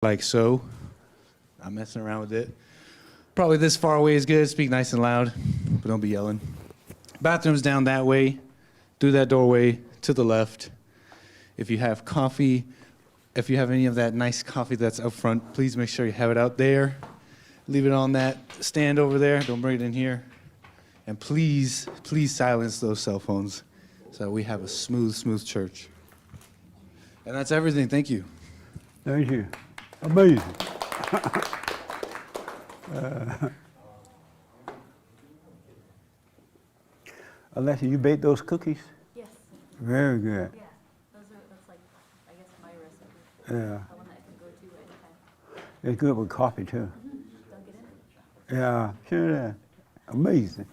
Like so. I'm messing around with it. Probably this far away is good. Speak nice and loud, but don't be yelling. Bathroom's down that way, through that doorway, to the left. If you have coffee, if you have any of that nice coffee that's up front, please make sure you have it out there. Leave it on that stand over there. Don't bring it in here. And please, please silence those cell phones so that we have a smooth, smooth church. And that's everything. Thank you. Thank you. Amazing. Alessia, you baked those cookies? Yes. Very good. Yeah. That's like, I guess, my recipe. Yeah. The one that I can go to anytime. It's good with coffee too. Dunk it in. Yeah, sure is. Amazing.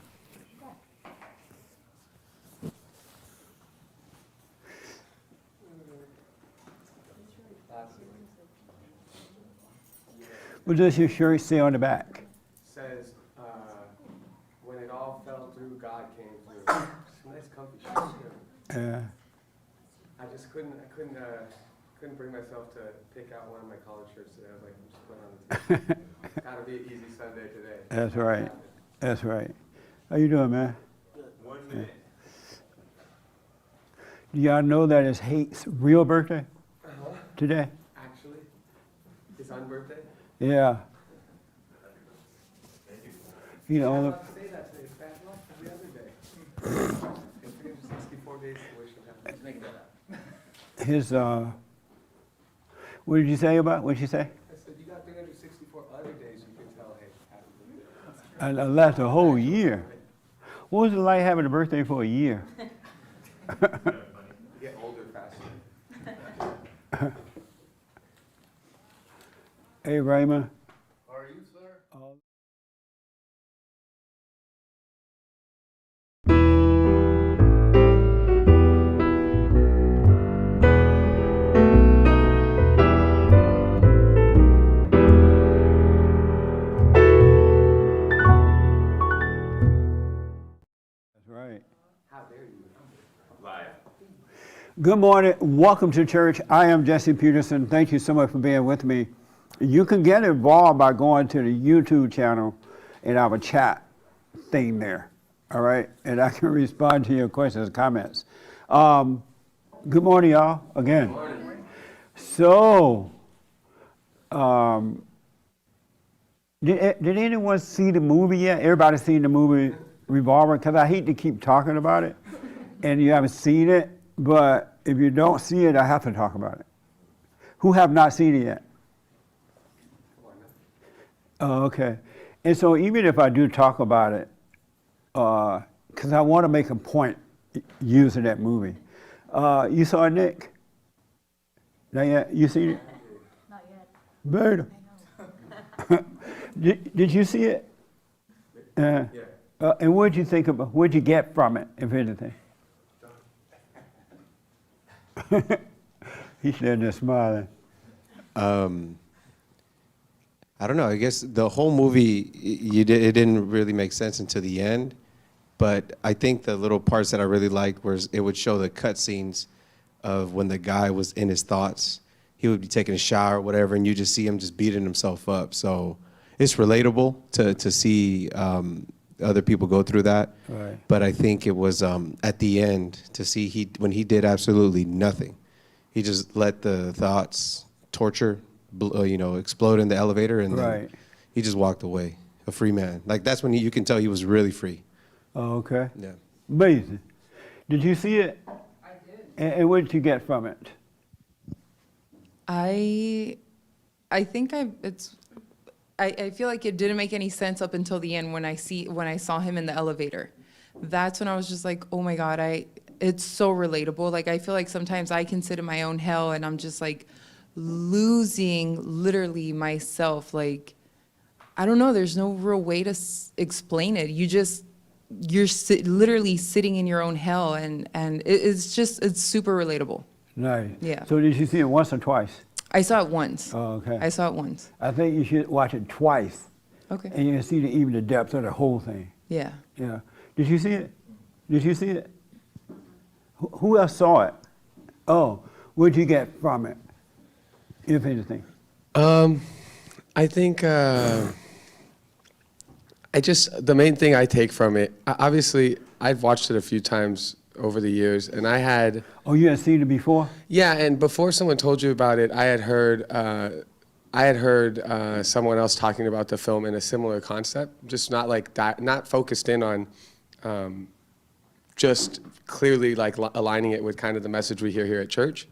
What does your shirt say on the back? Says, when it all fell through, God came through. It's a nice comfy shirt too. Yeah. I just couldn't bring myself to pick out one of my collared shirts today. I was like, I'm just putting on the t-shirt. Gotta be an easy Sunday today. That's right. That's right. How you doing, man? Good. 1 minute. Do y'all know that it's Hate's real birthday today? Actually, his unbirthday? Yeah. You know, I'm about to say that today. It's bad luck every other day. It's 364 days to wish him happy. Let's make that up. his, what did you say about, what did you say? I said, you got 364 other days you can tell, hey, happy birthday. And that's a whole year. What was it like having a birthday for a year? You get older faster. Hey, Raymond. How are you, sir? That's right. How dare you? Good morning. Welcome to church. I am Jesse Peterson. Thank you so much for being with me. You can get involved by going to the YouTube channel and have a chat thing there. All right? And I can respond to your questions and comments. Good morning, y'all, again. Good morning. So, did anyone see the movie yet? Everybody seen the movie Revolver? Because I hate to keep talking about it, and you haven't seen it. But if you don't see it, I have to talk about it. Who have not seen it yet? Oh, okay. And so even if I do talk about it, because I want to make a point using that movie. You saw it, Nick? Not yet? You seen it? Not yet. Bird. Did you see it? Yeah. And what did you think about? What did you get from it, if anything? He's standing there smiling. I don't know. I guess the whole movie, it didn't really make sense until the end. But I think the little parts that I really liked was it would show the cutscenes of when the guy was in his thoughts. He would be taking a shower or whatever, and you just see him just beating himself up. So it's relatable to see other people go through that. Right. But I think it was at the end to see when he did absolutely nothing. He just let the thoughts torture, explode in the elevator, and then he just walked away, a free man. Like that's when you can tell he was really free. Oh, okay. Yeah. Amazing. Did you see it? I did. And what did you get from it? I think I feel like it didn't make any sense up until the end when I saw him in the elevator. That's when I was just like, oh my God, it's so relatable. Like I feel like sometimes I can sit in my own hell and I'm just like losing literally myself. Like, I don't know, there's no real way to explain it. You're literally sitting in your own hell and it's super relatable. Nice. Yeah. So did you see it once or twice? I saw it once. Oh, okay. I saw it once. I think you should watch it twice. Okay. And you can see even the depth of the whole thing. Yeah. Yeah. Did you see it? Did you see it? Who else saw it? Oh, what did you get from it, if anything? I think the main thing I take from it, obviously I've watched it a few times over the years, and I had, Oh, you had seen it before? yeah, and before someone told you about it, I had heard someone else talking about the film in a similar concept, just not like that, not focused in on just clearly like aligning it with kind of the message we hear here at church.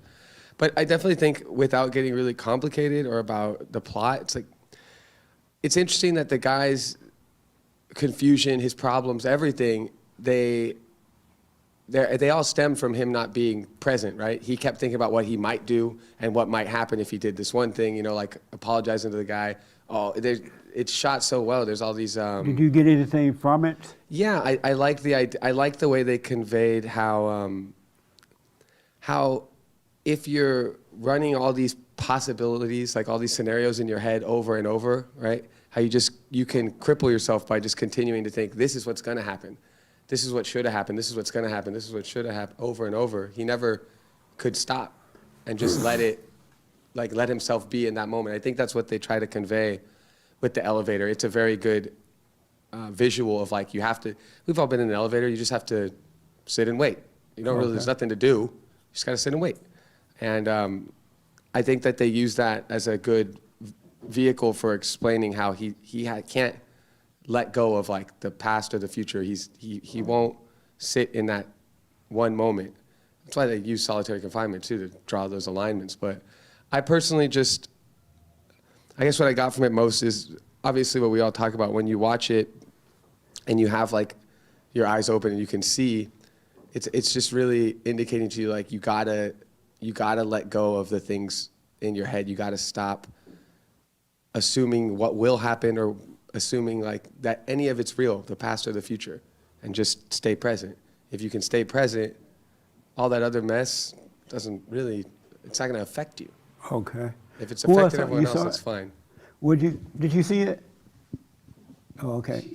But I definitely think, without getting really complicated or about the plot, it's like, it's interesting that the guy's confusion, his problems, everything, they all stem from him not being present, right? He kept thinking about what he might do and what might happen if he did this one thing, you know, like apologizing to the guy. Oh, it's shot so well. There's all these. Did you get anything from it? Yeah, I like the idea. I like the way they conveyed how if you're running all these possibilities, like all these scenarios in your head over and over, right? How you can cripple yourself by just continuing to think, this is what's going to happen. This is what should have happened. This is what's going to happen. This is what should have happened, over and over. He never could stop and just let himself be in that moment. I think that's what they try to convey with the elevator. It's a very good visual of like, we've all been in an elevator. You just have to sit and wait. You don't really, there's nothing to do. You just got to sit and wait. And I think that they use that as a good vehicle for explaining how he can't let go of like the past or the future. He won't sit in that one moment. That's why they use solitary confinement too, to draw those alignments. But I personally I guess what I got from it most is obviously what we all talk about. When you watch it and you have like your eyes open and you can see, it's just really indicating to you like you gotta let go of the things in your head. You gotta stop assuming what will happen or assuming like that any of it's real, the past or the future, and just stay present. If you can stay present, all that other mess it's not gonna affect you. Okay. If it's Who affecting else- everyone you else, saw it's it? fine. Did you see it? Oh, okay.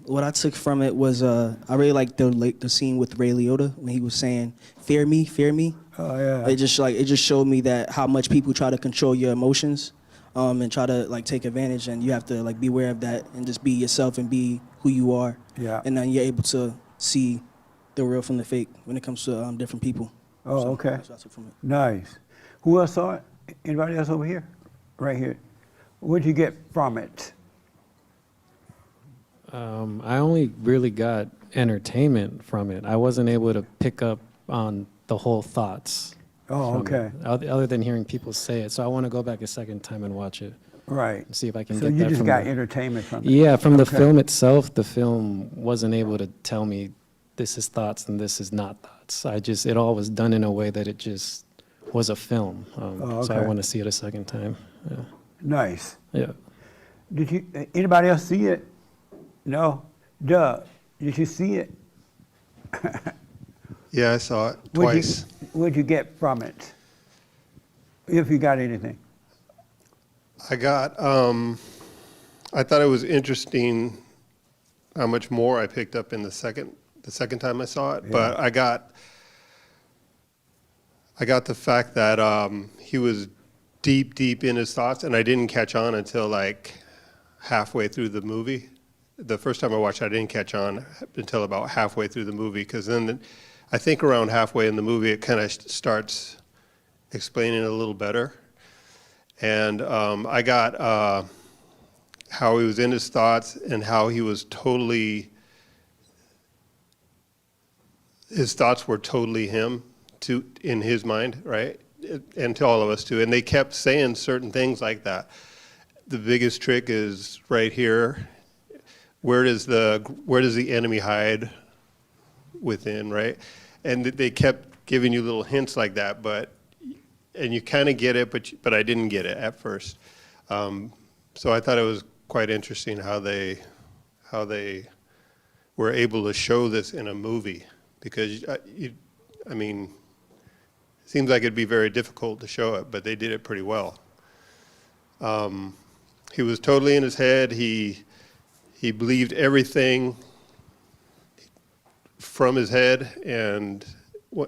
What I took from it was I really liked the scene with Ray Liotta when he was saying, "Fear me, fear me." Oh, yeah. It just showed me that how much people try to control your emotions, and try to like take advantage, and you have to like be aware of that and just be yourself and be who you are. Yeah. And then you're able to see the real from the fake when it comes to different people. Oh, So okay. that's what I took from it. Nice. Who else saw it? Anybody else over here? Right here. What did you get from it? I only really got entertainment from it. I wasn't able to pick up on the whole thoughts. Oh, from okay. it, other than hearing people say it. So I want to go back a second time and watch it Right. and see if I can So get you that just from got the- entertainment from it? Yeah, from the Okay. film itself, the film wasn't able to tell me this is thoughts and this is not thoughts. It all was done in a way that it just was a film. So I okay. want to see it a second time. Yeah. Nice. Yeah. Did anybody else see it? No? Doug, did you see it? Yeah, I saw it What'd twice. What'd you get from it? If you got anything. I thought it was interesting how much more I picked up in the second time I saw it. Yeah. But I got the fact that he was deep in his thoughts, and I didn't catch on until like halfway through the movie. The first time I watched it, I didn't catch on until about halfway through the movie, because then I think around halfway in the movie it kind of starts explaining it a little better. And I got how he was in his thoughts and how he was his thoughts were totally him in his mind, right? And to all of us too. And they kept saying certain things like that. The biggest trick is right here. Where does the enemy hide within, right? And they kept giving you little hints like that, and you kind of get it, but I didn't get it at first. So I thought it was quite interesting how they were able to show this in a movie, because it seems like it'd be very difficult to show it, but they did it pretty well. He was totally in his head. He believed everything from his head, and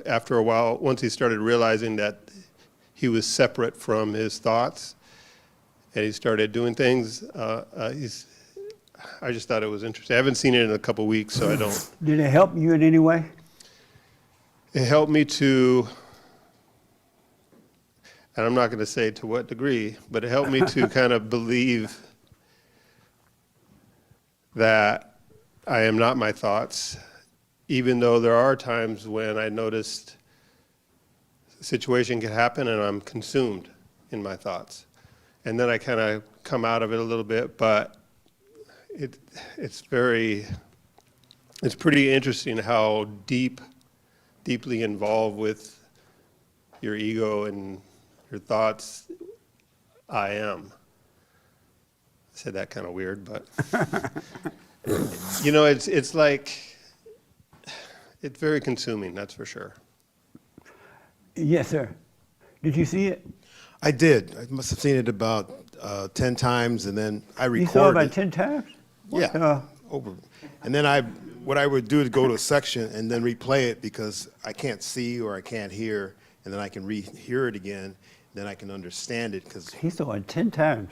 after a while, once he started realizing that he was separate from his thoughts, and he started doing things. I just thought it was interesting. I haven't seen it in a couple weeks, so I don't. Did it help you in any way? It helped me to, and I'm not going to say to what degree, but it helped me to kind of believe that I am not my thoughts, even though there are times when I noticed a situation could happen and I'm consumed in my thoughts. And then I kind of come out of it a little bit, but it's pretty interesting how deeply involved with your ego and your thoughts I am. I said that kind of weird, but you know, it's like, it's very consuming, that's for sure. Yes, sir. Did you see it? I did. I must have seen it about 10 times, and then I recorded You saw it about it. 10 times? Yeah, over. And then what I would do is go to a section and then replay it because I can't see or I can't hear, and then I can hear it again, then I can understand it because, He saw it 10 times.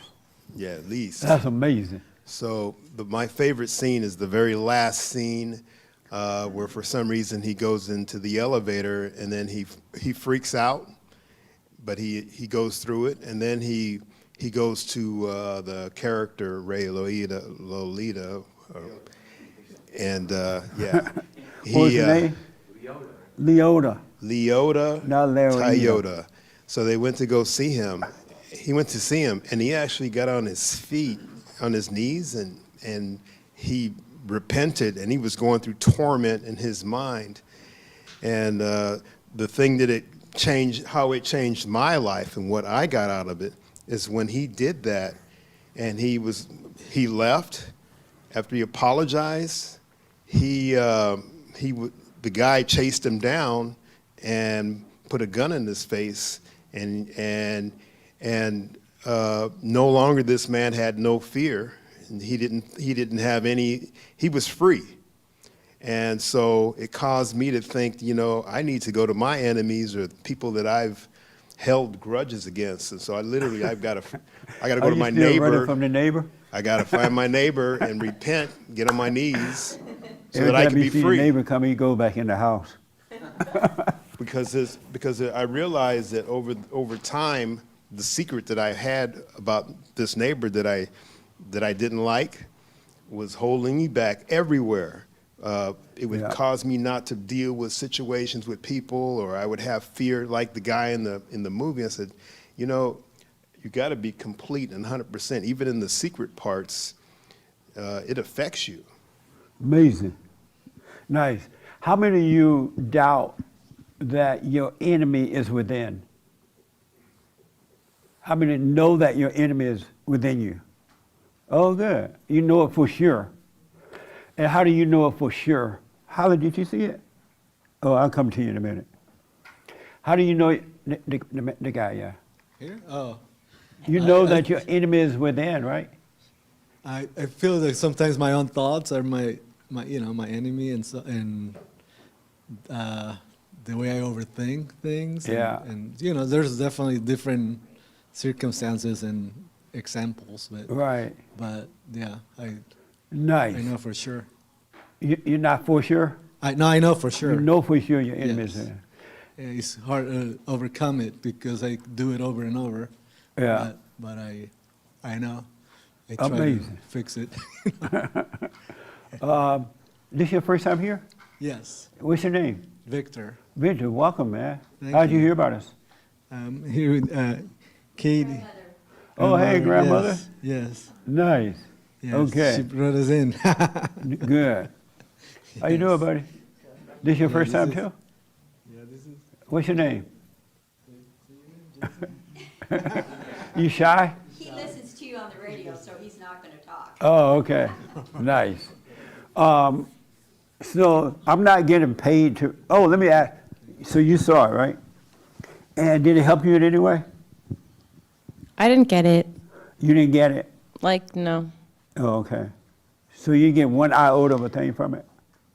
yeah, at least. That's amazing. So my favorite scene is the very last scene where for some reason he goes into the elevator and then he freaks out, but he goes through it, and then he goes to the character Ray Lolita, and yeah, What was his name? Liotta. Liotta, Not Liotta. Toyota. So they went to go see him. He went to see him, and he actually got on his feet, on his knees, and he repented, and he was going through torment in his mind. And the thing that how it changed my life and what I got out of it is when he did that, and he left after he apologized. The guy chased him down and put a gun in his face, and no longer this man had no fear, and he didn't have any. He was free, and so it caused me to think, you know, I need to go to my enemies or people that I've held grudges against, and so I've got to go to my Are you still running neighbor. from the neighbor? I got to find my neighbor and repent, get on my knees, so Every that I time can you be see the free. neighbor come, he go back in the house. Because I realized that over time, the secret that I had about this neighbor that I didn't like was holding me back everywhere. It would Yeah. cause me not to deal with situations with people, or I would have fear, like the guy in the movie. I said, you know, you got to be complete and 100%. Even in the secret parts, it affects you. Amazing. Nice. How many of you doubt that your enemy is within? How many know that your enemy is within you? Oh, good. You know it for sure. And how do you know it for sure? How did you see it? Oh, I'll come to you in a minute. How do you know the guy, yeah? Here? Oh. You know that your enemy is within, right? I feel like sometimes my own thoughts are my enemy, and the way I overthink things. Yeah. And there's definitely different circumstances and examples, but Right. But yeah, I Nice. know for sure. You're not for sure? I know for sure. You know for sure your enemy is Yes. there. Yeah, it's hard to overcome it because I do it over and over. Yeah. But I know. I try Amazing. to fix it. This your first time here? Yes, What's your name? Victor. Victor, welcome, man. Thank How'd you you. hear about us? Here with Katie. Oh, hey, grandmother. Yes. Nice. Yes. Okay. She brought us in. Good. How you doing, buddy? This your first this time is- too? Yeah, this is. What's your name? You shy? He listens to you on the radio, so he's not going to talk. Oh, okay. Nice. So I'm not getting paid to. Oh, let me ask. So you saw it, right? And did it help you in any way? I didn't get it. You didn't get it. Like, no. Oh, okay. So you get one iota of a thing from it.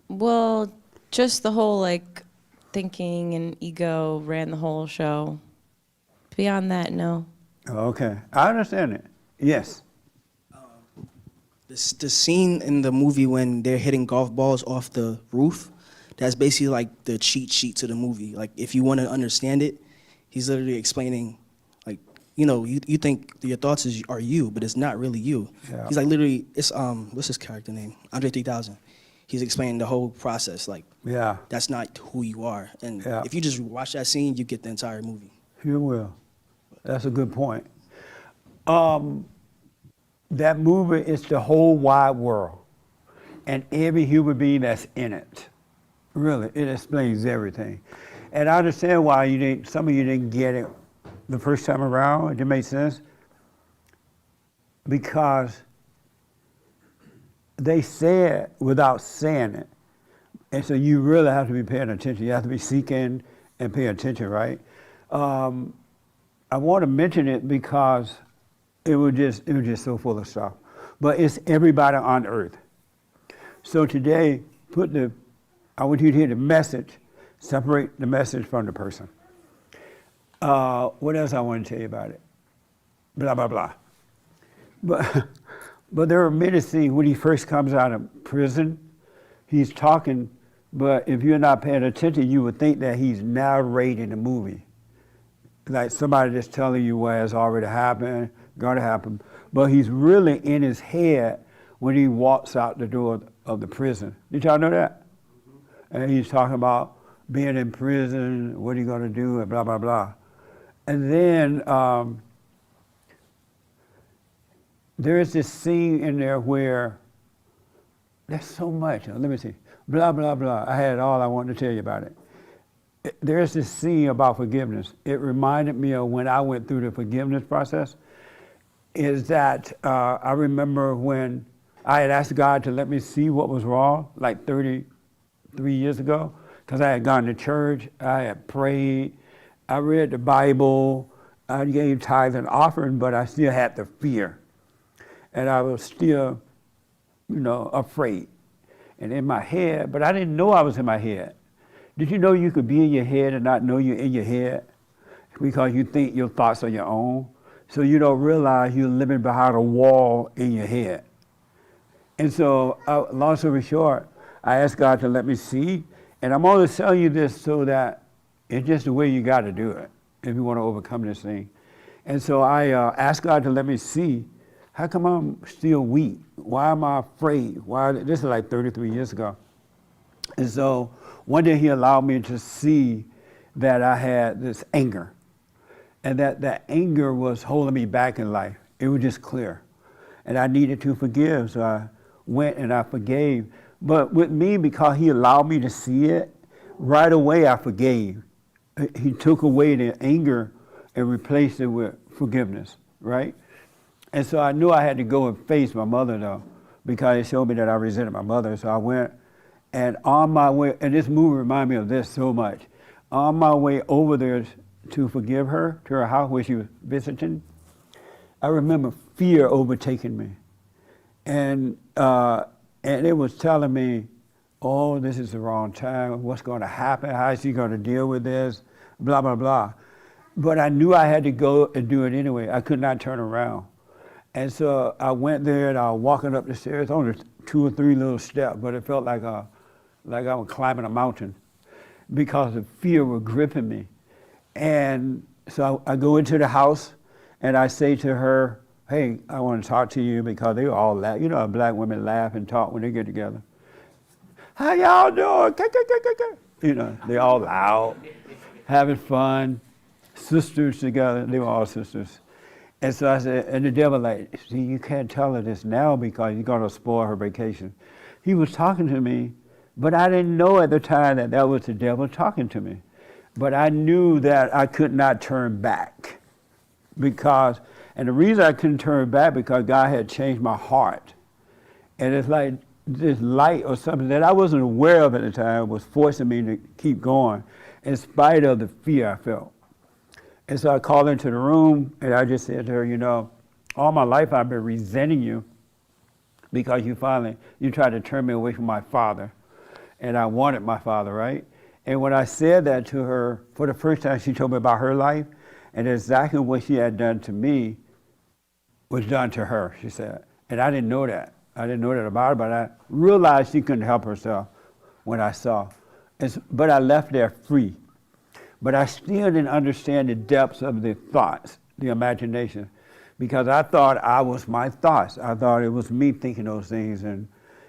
Well, just the whole, like, thinking and ego ran the whole show. beyond that, no. Okay, I understand it. Yes. The scene in the movie when they're hitting golf balls off the roof, that's basically like the cheat sheet to the movie. Like, if you want to understand it, he's literally explaining, like, you think your thoughts are you, but it's not really you. Yeah. He's like literally, it's what's his character name? Andre 3000. He's explaining the whole process. Like, Yeah, that's not who you are. And Yeah. if you just watch that scene, you get the entire movie. you will. That's a good point. That movie is the whole wide world and every human being that's in it. Really, it explains everything. And I understand why some of you didn't get it the first time around. It didn't make sense. Because they say it without saying it. And so you really have to be paying attention. You have to be seeking and pay attention, right? I want to mention it because it was just so full of stuff. But it's everybody on earth. So today, I want you to hear the message, separate the message from the person. What else I want to tell you about it? Blah, blah, blah. But there are many scenes when he first comes out of prison, he's talking, but if you're not paying attention, you would think that he's narrating the movie. Like somebody just telling you what has already happened, gonna happen. But he's really in his head when he walks out the door of the prison. Did y'all know that? And he's talking about being in prison, what are you gonna do, and blah, blah, blah. And then there's this scene in there where there's so much. Let me see. Blah, blah, blah. I had all I wanted to tell you about it. There's this scene about forgiveness. It reminded me of when I went through the forgiveness process. Is that I remember when I had asked God to let me see what was wrong, like 33 years ago, because I had gone to church, I had prayed, I read the Bible, I gave tithes and offering, but I still had the fear. And I was still, afraid. And in my head, but I didn't know I was in my head. Did you know you could be in your head and not know you're in your head? Because you think your thoughts are your own. So you don't realize you're living behind a wall in your head. And so, long story short, I asked God to let me see. And I'm only telling you this so that it's just the way you got to do it if you want to overcome this thing. And so I asked God to let me see. How come I'm still weak? Why am I afraid? This is like 33 years ago. And so one day he allowed me to see that I had this anger. And that anger was holding me back in life. It was just clear. And I needed to forgive, so I went and I forgave. But with me, because he allowed me to see it, right away I forgave. He took away the anger and replaced it with forgiveness, right? And so I knew I had to go and face my mother, though, because it showed me that I resented my mother. So I went, and on my way, and this movie reminded me of this so much. On my way over there to forgive her, to her house where she was visiting, I remember fear overtaking me. And it was telling me, oh, this is the wrong time. What's going to happen? How is she going to deal with this? Blah, blah, blah. But I knew I had to go and do it anyway. I could not turn around. And so I went there and I was walking up the stairs, only 2 or 3 little steps, but it felt like I was climbing a mountain because the fear was gripping me. And so I go into the house and I say to her, hey, I want to talk to you, because they were all laugh. You know how black women laugh and talk when they get together. How y'all doing? They're all loud, having fun, sisters together. They were all sisters. And so I said, and the devil see, you can't tell her this now because you're going to spoil her vacation. He was talking to me, but I didn't know at the time that was the devil talking to me. But I knew that I could not turn back and the reason I couldn't turn back because God had changed my heart. And it's like this light or something that I wasn't aware of at the time was forcing me to keep going in spite of the fear I felt. And so I called her into the room and I just said to her, all my life I've been resenting you because you tried to turn me away from my father. And I wanted my father, right? And when I said that to her, for the first time she told me about her life, And exactly what she had done to me was done to her, she said. And I didn't know that. I didn't know that about her, but I realized she couldn't help herself when I saw. But I left there free. But I still didn't understand the depths of the thoughts, the imagination, because I thought I was my thoughts. I thought it was me thinking those things. And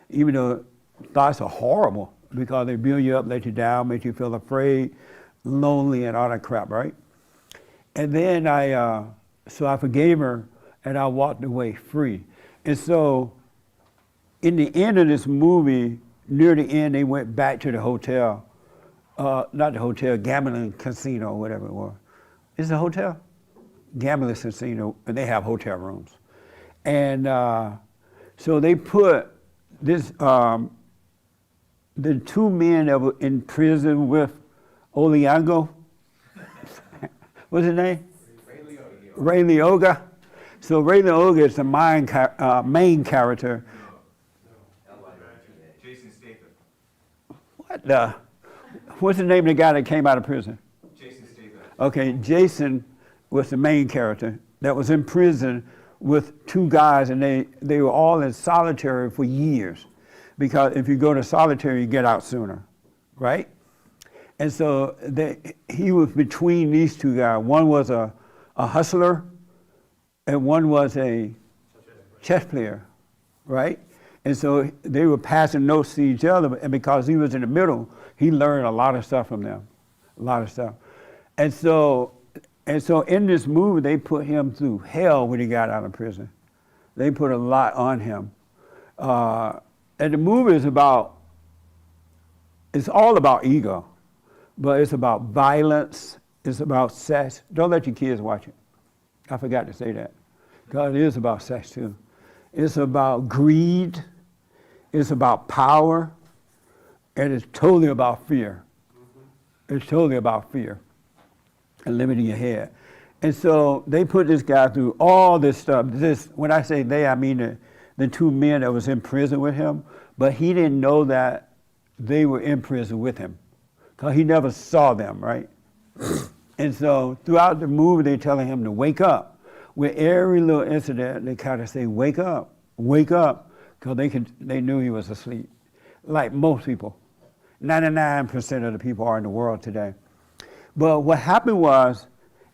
even though thoughts are horrible because they build you up, let you down, make you feel afraid, lonely, and all that crap, right? And then so I forgave her and I walked away free. And so in the end of this movie, near the end, they went back to the hotel. Not the hotel, gambling casino, whatever it was. Is it a hotel? Gambling casino, and they have hotel rooms. And so they put this, the two men that were in prison with Oleango, what's his name? Ray Liotta. So Ray Liotta is the main character. Jason Statham. What the? What's the name of the guy that came out of prison? Jason Statham. Okay, Jason was the main character that was in prison with two guys, and they were all in solitary for years. Because if you go to solitary, you get out sooner, right? And so he was between these two guys. One was a hustler, and one was a chess player, right? And so they were passing notes to each other, and because he was in the middle, he learned a lot of stuff from them, a lot of stuff. And so in this movie, they put him through hell when he got out of prison. They put a lot on him. And the movie is it's all about ego, but it's about violence, it's about sex. Don't let your kids watch it. I forgot to say that. God, it is about sex too. It's about greed, it's about power, and it's totally about fear. It's totally about fear and limiting your head. And so they put this guy through all this stuff. When I say they, I mean the two men that was in prison with him, but he didn't know that they were in prison with him because he never saw them, right? And so throughout the movie, they're telling him to wake up. With every little incident, they kind of say, wake up, because they knew he was asleep, like most people. 99% of the people are in the world today. But what happened was,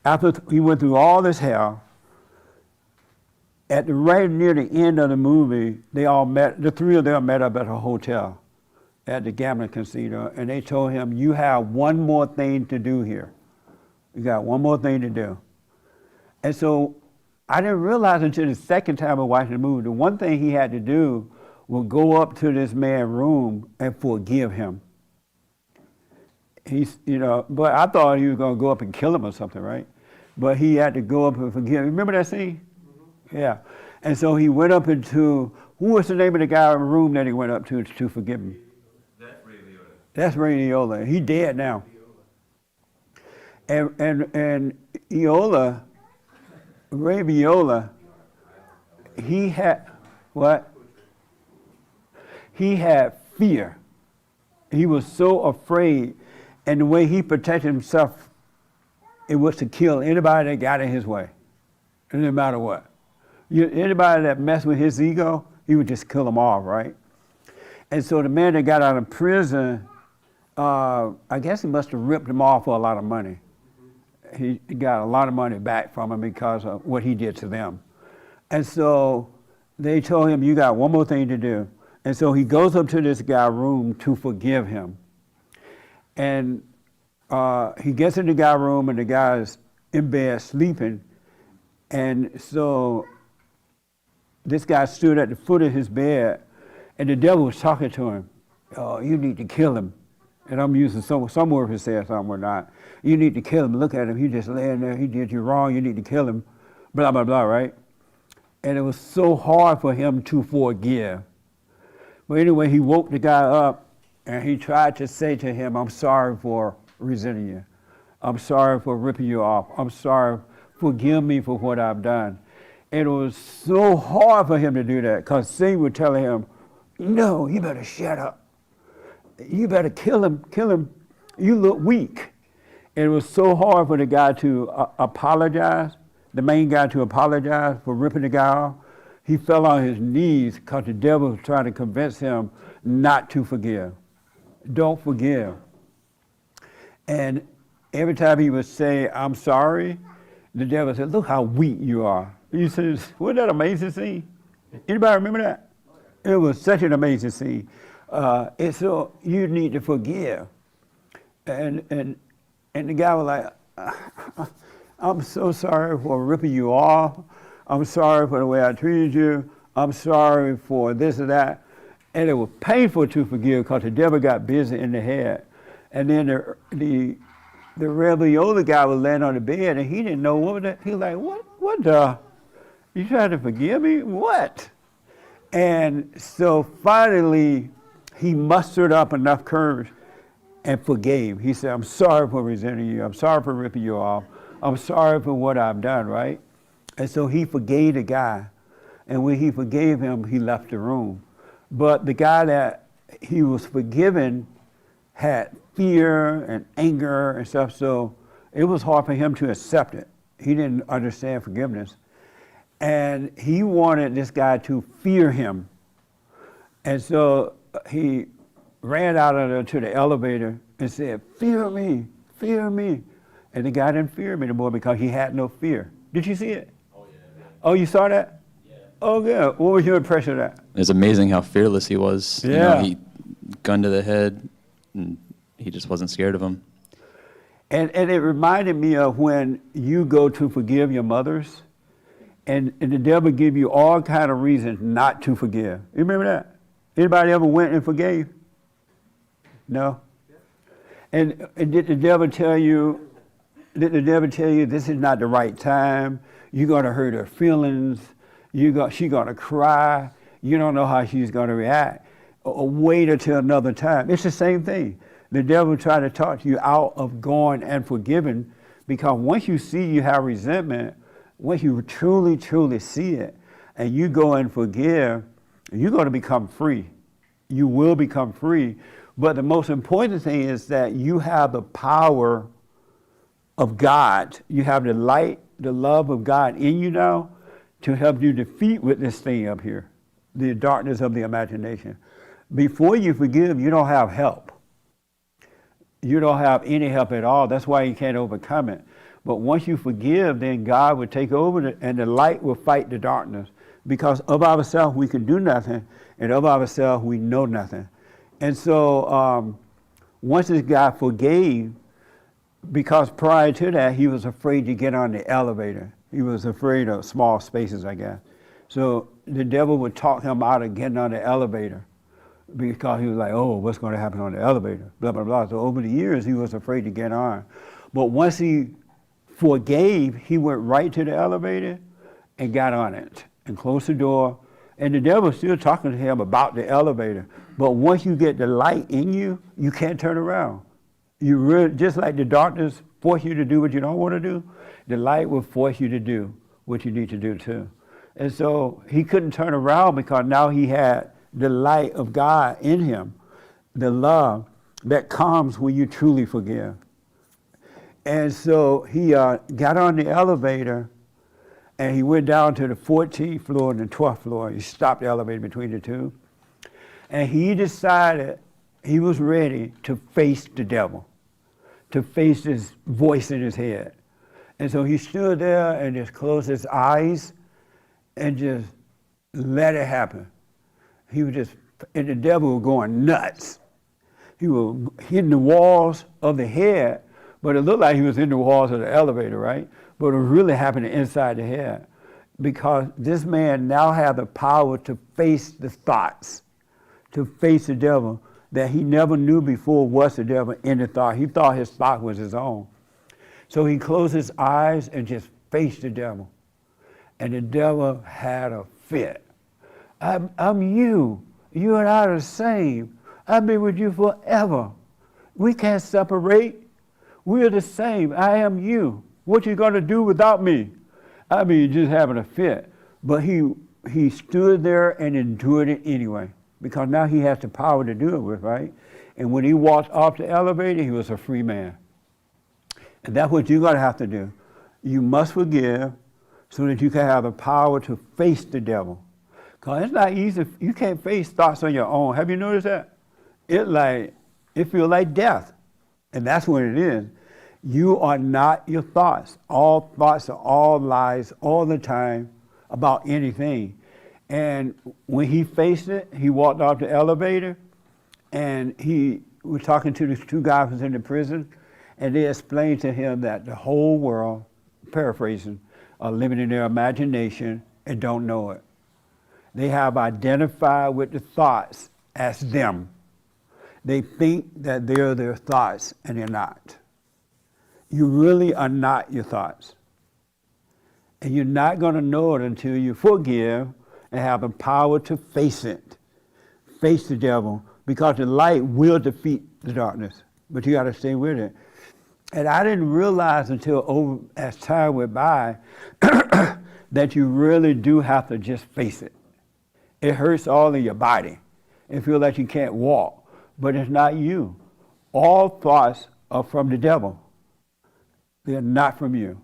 after he went through all this hell, right near the end of the movie, the three of them met up at a hotel at the gambling casino, and they told him, you have one more thing to do here. You got one more thing to do. And so I didn't realize until the second time I watched the movie, the one thing he had to do was go up to this man's room and forgive him. But I thought he was going to go up and kill him or something, right? But he had to go up and forgive him. Remember that scene? Mm-hmm. Yeah. And so he went up into, who was the name of the guy in the room that he went up to forgive him? That's Ray Liotta. That's Ray Liotta. He dead now. And Ray Liotta, he had, what? He had fear. He was so afraid, and the way he protected himself, it was to kill anybody that got in his way, no matter what. Anybody that messed with his ego, he would just kill them off, right? And so the man that got out of prison, I guess he must have ripped him off for a lot of money. He got a lot of money back from him because of what he did to them. And so they told him, you got one more thing to do. And so he goes up to this guy's room to forgive him. And he gets in the guy's room, and the guy's in bed sleeping. And so this guy stood at the foot of his bed, and the devil was talking to him. Oh, you need to kill him. And I'm using some word for saying something or not. You need to kill him. Look at him. He just laying there. He did you wrong. You need to kill him. Blah, blah, blah, right? And it was so hard for him to forgive. But anyway, he woke the guy up, and he tried to say to him, I'm sorry for resenting you. I'm sorry for ripping you off. I'm sorry. Forgive me for what I've done. And it was so hard for him to do that because Satan would tell him, no, you better shut up. You better kill him. You look weak. it was so hard for the guy to apologize, the main guy to apologize for ripping the guy off. He fell on his knees because the devil was trying to convince him not to forgive. Don't forgive. And every time he would say, I'm sorry, the devil said, look how weak you are. He says, wasn't that amazing scene? Anybody remember that? It was such an amazing scene. And so you need to forgive. And the guy was like, I'm so sorry for ripping you off. I'm sorry for the way I treated you. I'm sorry for this or that. And it was painful to forgive because the devil got busy in the head. And then the Revolver guy was laying on the bed and he didn't know what was that. He was like, what the? You trying to forgive me? What? And so finally, he mustered up enough courage and forgave. He said, I'm sorry for resenting you. I'm sorry for ripping you off. I'm sorry for what I've done, right? And so he forgave the guy. And when he forgave him, he left the room. But the guy that he was forgiven had fear and anger and stuff, so it was hard for him to accept it. He didn't understand forgiveness. And he wanted this guy to fear him. And so he ran out to the elevator and said, fear me, fear me. And the guy didn't fear him anymore because he had no fear. Did you see it? Oh, yeah. Oh, you saw that? Yeah. Oh, good. What was your impression of that? It's amazing how fearless he was. Yeah. You know, he gun to the head, and he just wasn't scared of him. And it reminded me of when you go to forgive your mothers, and the devil give you all kind of reasons not to forgive. You remember that? Anybody ever went and forgave? No? And did the devil tell you, this is not the right time? You're going to hurt her feelings. She's going to cry. You don't know how she's going to react. Or wait until another time. It's the same thing. The devil try to talk you out of going and forgiving, because once you see you have resentment, once you truly, truly see it, and you go and forgive, you're going to become free. You will become free. But the most important thing is that you have the power of God. You have the light, the love of God in you now to help you defeat with this thing up here, the darkness of the imagination. Before you forgive, you don't have help. You don't have any help at all. That's why you can't overcome it. But once you forgive, then God will take over and the light will fight the darkness. Because of ourselves, we can do nothing, and of ourselves, we know nothing. And so once this guy forgave, because prior to that, he was afraid to get on the elevator. He was afraid of small spaces, I guess. So the devil would talk him out of getting on the elevator because he was like, oh, what's going to happen on the elevator? Blah, blah, blah. So over the years, he was afraid to get on. But once he forgave, he went right to the elevator and got on it and closed the door. And the devil was still talking to him about the elevator. But once you get the light in you, you can't turn around. You really, just like the darkness force you to do what you don't want to do, the light will force you to do what you need to do too. And so he couldn't turn around because now he had the light of God in him, the love that comes when you truly forgive. And so he got on the elevator and he went down to the 14th floor and the 12th floor. He stopped the elevator between the two. And he decided he was ready to face the devil, to face this voice in his head. And so he stood there and just closed his eyes and just let it happen. He was just, and the devil was going nuts. He was hitting the walls of the head, but it looked like he was in the walls of the elevator, right? But it was really happening inside the head, because this man now had the power to face the thoughts, to face the devil that he never knew before was the devil in the thought. He thought his thought was his own. So he closed his eyes and just faced the devil. And the devil had a fit. I'm you. You and I are the same. I've been with you forever. We can't separate. We're the same. I am you. What you gonna do without me? I mean, just having a fit. But he stood there and endured it anyway, because now he has the power to do it with, right? And when he walked off the elevator, he was a free man. And that's what you're going to have to do. You must forgive so that you can have the power to face the devil. Because it's not easy. You can't face thoughts on your own. Have you noticed that? It feels like death. And that's what it is. You are not your thoughts. All thoughts are all lies all the time about anything. And when he faced it, he walked off the elevator and he was talking to the two guys who was in the prison, and they explained to him that the whole world, paraphrasing, are living in their imagination and don't know it. They have identified with the thoughts as them. They think that they're their thoughts, and they're not. You really are not your thoughts. And you're not going to know it until you forgive and have the power to face it. Face the devil, because the light will defeat the darkness, but you got to stay with it. And I didn't realize until as time went by that you really do have to just face it. It hurts all in your body. It feels like you can't walk, but it's not you. All thoughts are from the devil. They're not from you.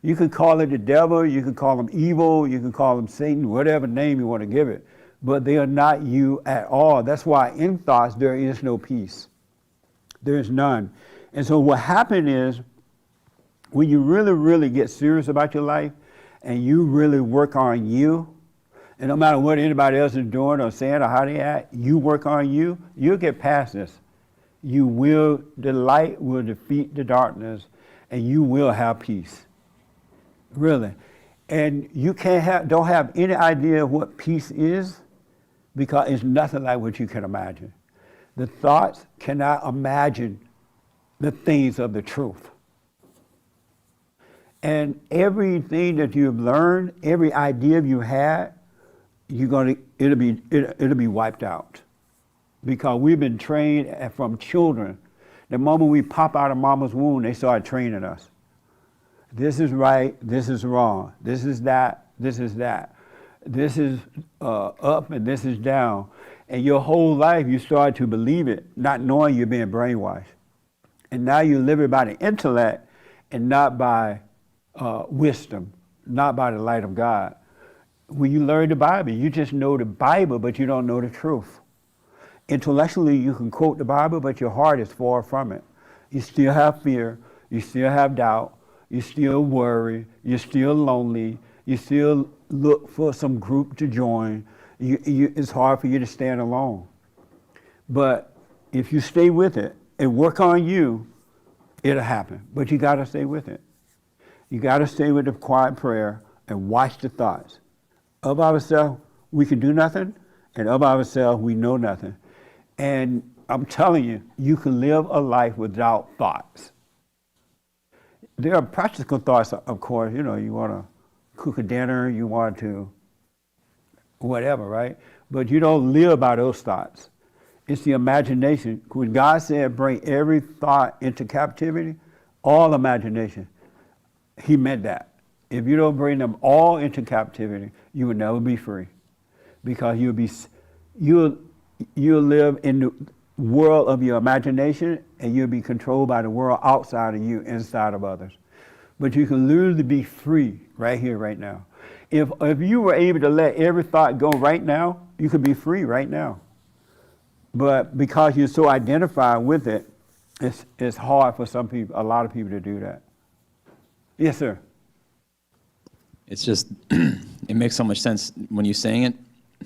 You can call it the devil, you can call him evil, you can call him Satan, whatever name you want to give it, but they are not you at all. That's why in thoughts there is no peace. There is none. And so what happened is, when you really, really get serious about your life and you really work on you, and no matter what anybody else is doing or saying or how they act, you work on you, you'll get past this. The light will defeat the darkness, and you will have peace. Really. And you don't have any idea what peace is, because it's nothing like what you can imagine. The thoughts cannot imagine the things of the truth. And everything that you've learned, every idea you had, it'll be wiped out. Because we've been trained from children. The moment we pop out of mama's womb, they start training us. This is right, this is wrong, this is that, this is that. This is up and this is down. And your whole life you start to believe it, not knowing you're being brainwashed. And now you live it by the intellect and not by wisdom, not by the light of God. When you learn the Bible, you just know the Bible, but you don't know the truth. Intellectually, you can quote the Bible, but your heart is far from it. You still have fear, you still have doubt, you still worry, you're still lonely, you still look for some group to join. It's hard for you to stand alone. But if you stay with it and work on you, it'll happen. But you got to stay with it. You got to stay with the quiet prayer and watch the thoughts. Of ourselves, we can do nothing, and of ourselves, we know nothing. And I'm telling you, you can live a life without thoughts. There are practical thoughts, of course. You know, you want to cook a dinner, you want to whatever, right? But you don't live by those thoughts. It's the imagination. When God said bring every thought into captivity, all imagination, he meant that. If you don't bring them all into captivity, you will never be free. Because you'll live in the world of your imagination, and you'll be controlled by the world outside of you, inside of others. But you can literally be free right here, right now. If you were able to let every thought go right now, you could be free right now. But because you're so identified with it, it's hard for some people, a lot of people, to do that. Yes, sir. It's just, it makes so much sense when you're saying it.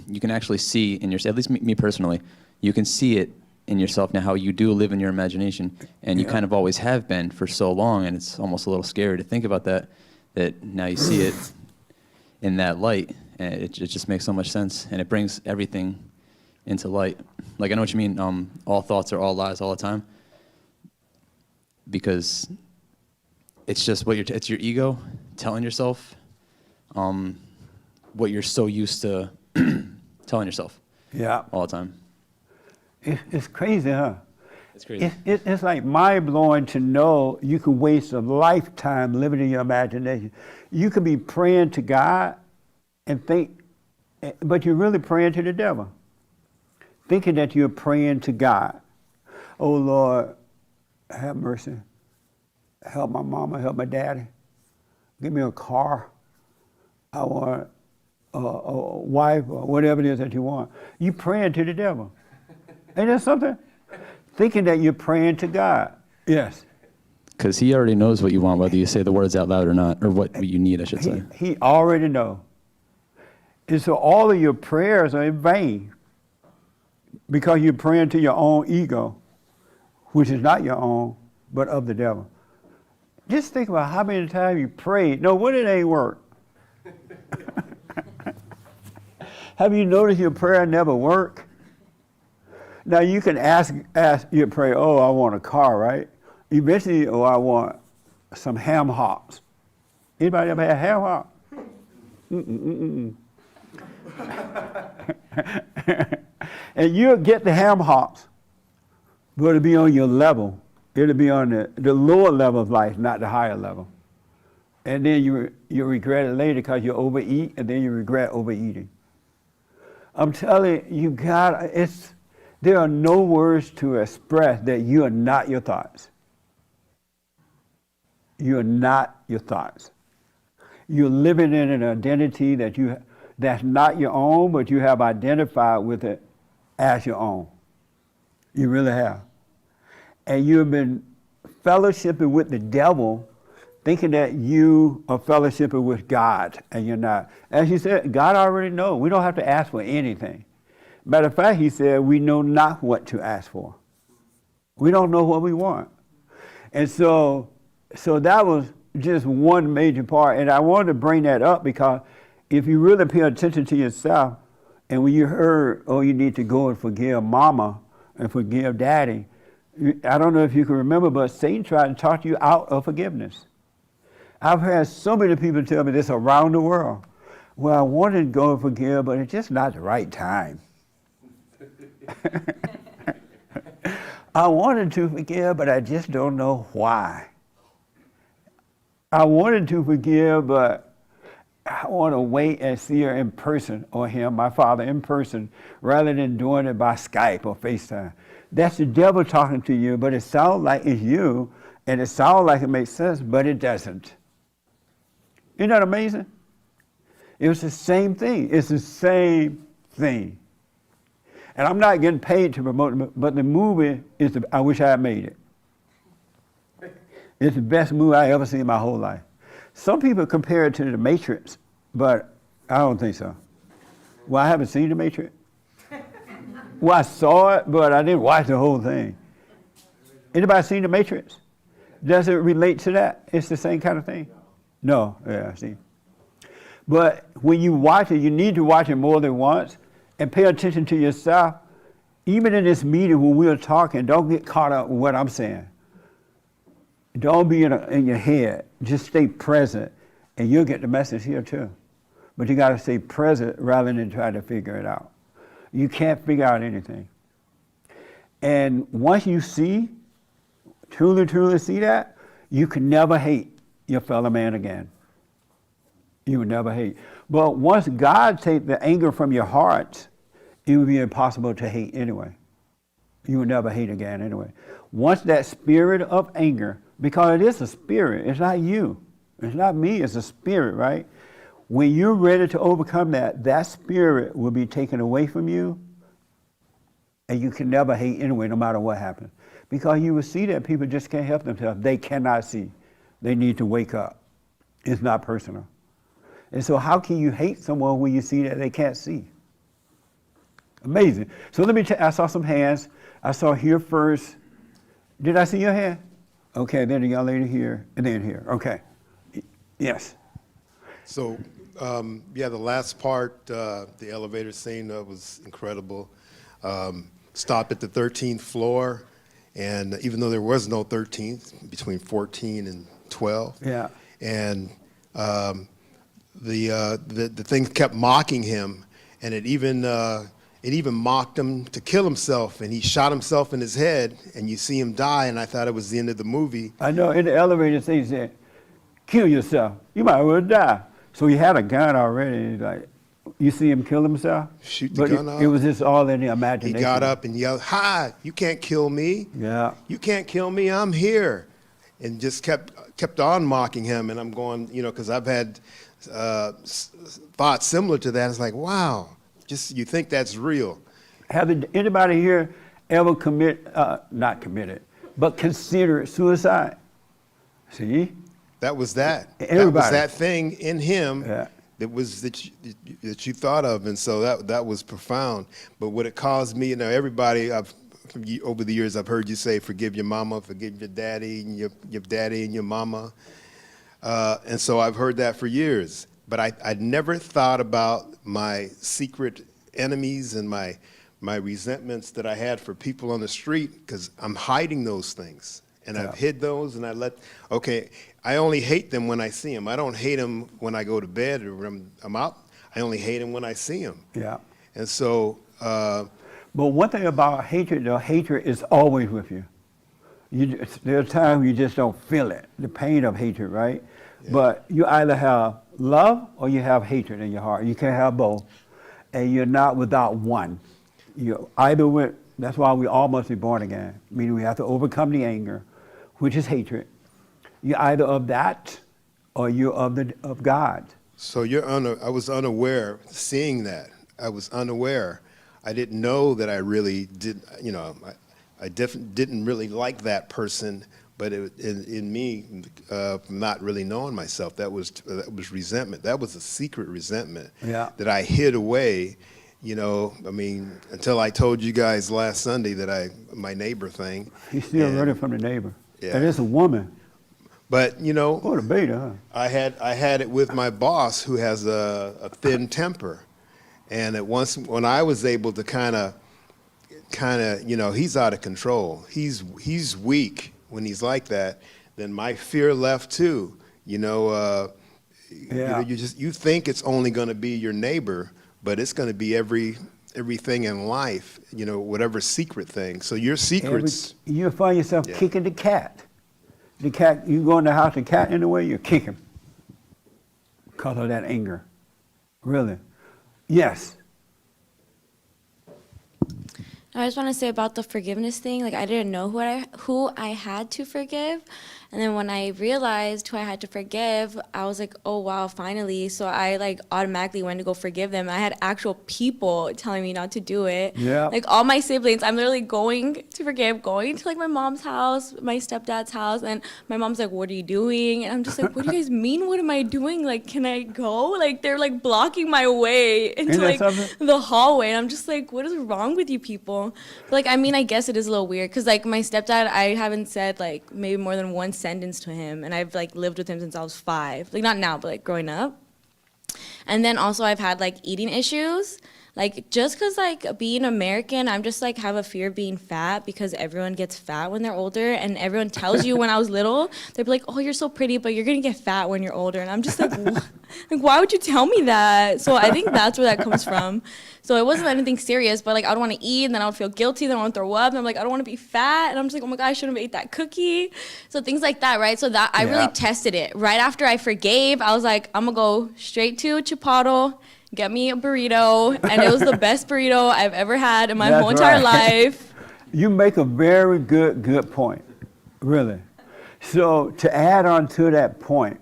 You can actually see in yourself, at least me personally, you can see it in yourself now, how you do live in your imagination, and you kind of always have been for so long, and it's almost a little scary to think about that now you see it in that light, and it just makes so much sense, and it brings everything into light. Like, I know what you mean, all thoughts are all lies all the time, because it's just it's your ego telling yourself what you're so used to telling yourself all the time. It's crazy, huh? It's crazy. It's like mind-blowing to know you can waste a lifetime living in your imagination. You could be praying to God and think, but you're really praying to the devil, thinking that you're praying to God. Oh, Lord, have mercy. help my mama, help my daddy, give me a car. I want a wife or whatever it is that you want. You praying to the devil. Ain't that something? Thinking that you're praying to God. Yes. Because he already knows what you want, whether you say the words out loud or not, or what you need, I should say. He already know. And so all of your prayers are in vain because you're praying to your own ego, which is not your own, but of the devil. Just think about how many times you prayed. No, when it ain't work. Have you noticed your prayer never work? Now you can ask your prayer, oh, I want a car, right? Eventually, oh, I want some ham hocks. Anybody ever had ham hocks? And you'll get the ham hocks, but it'll be on your level. It'll be on the lower level of life, not the higher level. And then you regret it later because you overeat, and then you regret overeating. I'm telling you, there are no words to express that you are not your thoughts. You are not your thoughts. You're living in an identity that's not your own, but you have identified with it as your own. You really have. And you've been fellowshipping with the devil, thinking that you are fellowshipping with God, and you're not. As you said, God already knows. We don't have to ask for anything. Matter of fact, he said, we know not what to ask for. We don't know what we want. And so that was just one major part. And I wanted to bring that up because if you really pay attention to yourself, and when you heard, oh, you need to go and forgive mama and forgive daddy, I don't know if you can remember, but Satan tried to talk you out of forgiveness. I've had so many people tell me this around the world. Well, I wanted to go and forgive, but it's just not the right time. I wanted to forgive, but I just don't know why. I wanted to forgive, but I want to wait and see her in person, or him, my father, in person, rather than doing it by Skype or FaceTime. That's the devil talking to you, but it sounds like it's you, and it sounds like it makes sense, but it doesn't. Isn't that amazing? It was the same thing. It's the same thing. And I'm not getting paid to promote it, but the movie I wish I had made it. It's the best movie I ever seen in my whole life. Some people compare it to The Matrix, but I don't think so. Well, I haven't seen The Matrix. Well, I saw it, but I didn't watch the whole thing. Anybody seen The Matrix? Does it relate to that? It's the same kind of thing? No, yeah, see. But when you watch it, you need to watch it more than once and pay attention to yourself. Even in this meeting when we're talking, don't get caught up with what I'm saying. Don't be in your head. Just stay present, and you'll get the message here too. But you got to stay present rather than try to figure it out. You can't figure out anything. And once you see, truly see that, you can never hate your fellow man again. You would never hate. But once God takes the anger from your heart, it would be impossible to hate anyway. You would never hate again anyway. Once that spirit of anger, because it is a spirit, it's not you, it's not me, it's a spirit, right? When you're ready to overcome that, that spirit will be taken away from you, and you can never hate anyway, no matter what happens. Because you will see that people just can't help themselves. They cannot see. They need to wake up. It's not personal. And so how can you hate someone when you see that they can't see? Amazing. So let me I saw some hands. I saw here first. Did I see your hand? Okay, then the young lady here, and then here. Okay. Yes. So, the last part, the elevator scene was incredible. Stopped at the 13th floor, and even though there was no 13th, between 14 and 12. Yeah. And the thing kept mocking him, and it even mocked him to kill himself, and he shot himself in his head, and you see him die, and I thought it was the end of the movie. I know, in the elevator scene, he said, kill yourself. You might well die. So he had a gun already. Like, you see him kill himself? Shoot the gun off. It was just all in the imagination. He got up and yelled, "Hi, you can't kill me. Yeah. You can't kill me, I'm here." and just kept on mocking him. And I'm going, you know, because I've had thoughts similar to that. It's like, wow, just you think that's real. Have anybody here ever not committed, but considered suicide? See? That was that. Everybody. That was that thing in him Yeah. that you thought of, and so that was profound. But what it caused me, you know, everybody over the years I've heard you say, forgive your mama, forgive your daddy, and your daddy and your mama, and so I've heard that for years. But I never thought about my secret enemies and my resentments that I had for people on the street, because I'm hiding those things. And I've hid those, and I only hate them when I see them. I don't hate them when I go to bed or when I'm out. I only hate them when I see them. Yeah. And so. But one thing about hatred, though, hatred is always with you. There are times you just don't feel it, the pain of hatred, right? Yeah. But you either have love or you have hatred in your heart. You can't have both. And you're not without one. You either with, that's why we all must be born again, meaning we have to overcome the anger, which is hatred. You're either of that or you're of God. So I was unaware seeing that. I was unaware. I didn't know that I really did, you know, I didn't really like that person, but in me, not really knowing myself, that was resentment. That was a secret resentment that I hid away. You know, I mean, until I told you guys last Sunday that my neighbor thing. He's still running from the neighbor. Yeah. And it's a woman. But, you know, what a beta, huh? I had it with my boss, who has a thin temper. And when I was able to kind of, you know, he's out of control. He's weak when he's like that. Then my fear left too. You know, you know, you think it's only going to be your neighbor, but it's going to be everything in life. You know, whatever secret thing. So your secrets. You'll find yourself kicking the cat. The cat, you go in the house, the cat in the way, you kick him because of that anger. Really. Yes. I just want to say about the forgiveness thing, like I didn't know who I had to forgive. And then when I realized who I had to forgive, I was like, oh wow, finally. So I like automatically went to go forgive them. I had actual people telling me not to do it. Yeah. Like all my siblings, I'm literally going to forgive, going to like my mom's house, my stepdad's house, and my mom's like, what are you doing? And I'm just like, what do you guys mean? What am I doing? Like, can I go? Like they're like blocking my way into like the hallway. And I'm just like, what is wrong with you people? But, like, I mean, I guess it is a little weird because like my stepdad, I haven't said like maybe more than one sentence to him, and I've like lived with him since I was 5, like not now but like growing up. And then also I've had like eating issues, like just because like being American, I'm just like have a fear of being fat because everyone gets fat when they're older, and everyone tells you when I was little, they'd be like, oh, you're so pretty, but you're gonna get fat when you're older. And I'm just like, like why would you tell me that? So I think that's where that comes from. So it wasn't anything serious, but like I would want to eat, and then I would feel guilty, then I want to throw up, and I'm like, I don't want to be fat, and I'm just like, oh my god, I shouldn't have ate that cookie. So things like that, right? So that I really tested it. Right after I forgave, I was like, I'm gonna go straight to Chipotle, get me a burrito, and it was the best burrito I've ever had in my whole entire life. You make a very good point, really. So to add on to that point,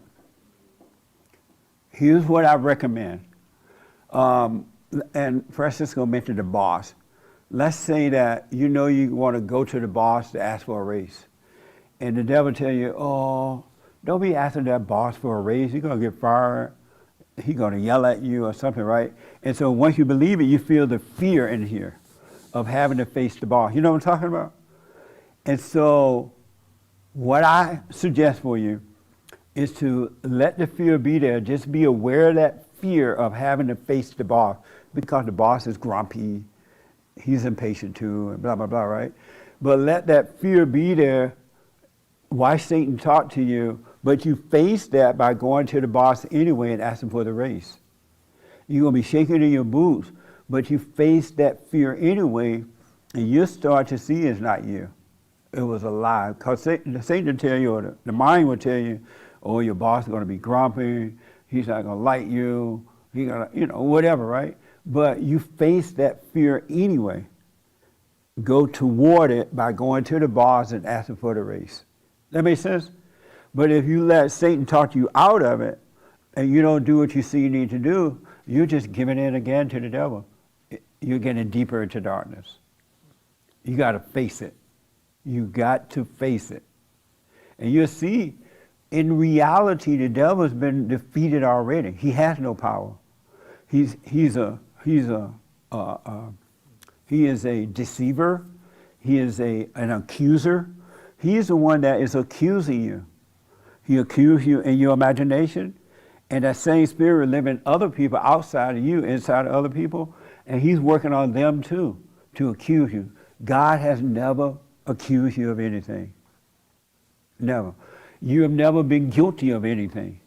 here's what I recommend. And Francisco mentioned the boss. Let's say that you know you want to go to the boss to ask for a raise. And the devil tell you, oh, don't be asking that boss for a raise. You're going to get fired. He's going to yell at you or something, right? And so once you believe it, you feel the fear in here of having to face the boss. You know what I'm talking about? And so what I suggest for you is to let the fear be there. Just be aware of that fear of having to face the boss, because the boss is grumpy, he's impatient too, and blah, blah, blah, right? But let that fear be there. Why Satan talk to you, but you face that by going to the boss anyway and asking for the raise. You're going to be shaking in your boots, but you face that fear anyway, and you start to see it's not you. It was a lie. Because Satan will tell you, or the mind will tell you, oh, your boss is going to be grumpy, he's not going to like you, he's going to, you know, whatever, right? But you face that fear anyway. Go toward it by going to the boss and asking for the raise. That makes sense? But if you let Satan talk you out of it, and you don't do what you see you need to do, you're just giving in again to the devil. You're getting deeper into darkness. You got to face it. You got to face it. And you'll see, in reality, the devil's been defeated already. He has no power. He is a deceiver. He is an accuser. He is the one that is accusing you. He accuses you in your imagination, and that same spirit lives in other people outside of you, inside of other people, and he's working on them too to accuse you. God has never accused you of anything. Never. You have never been guilty of anything.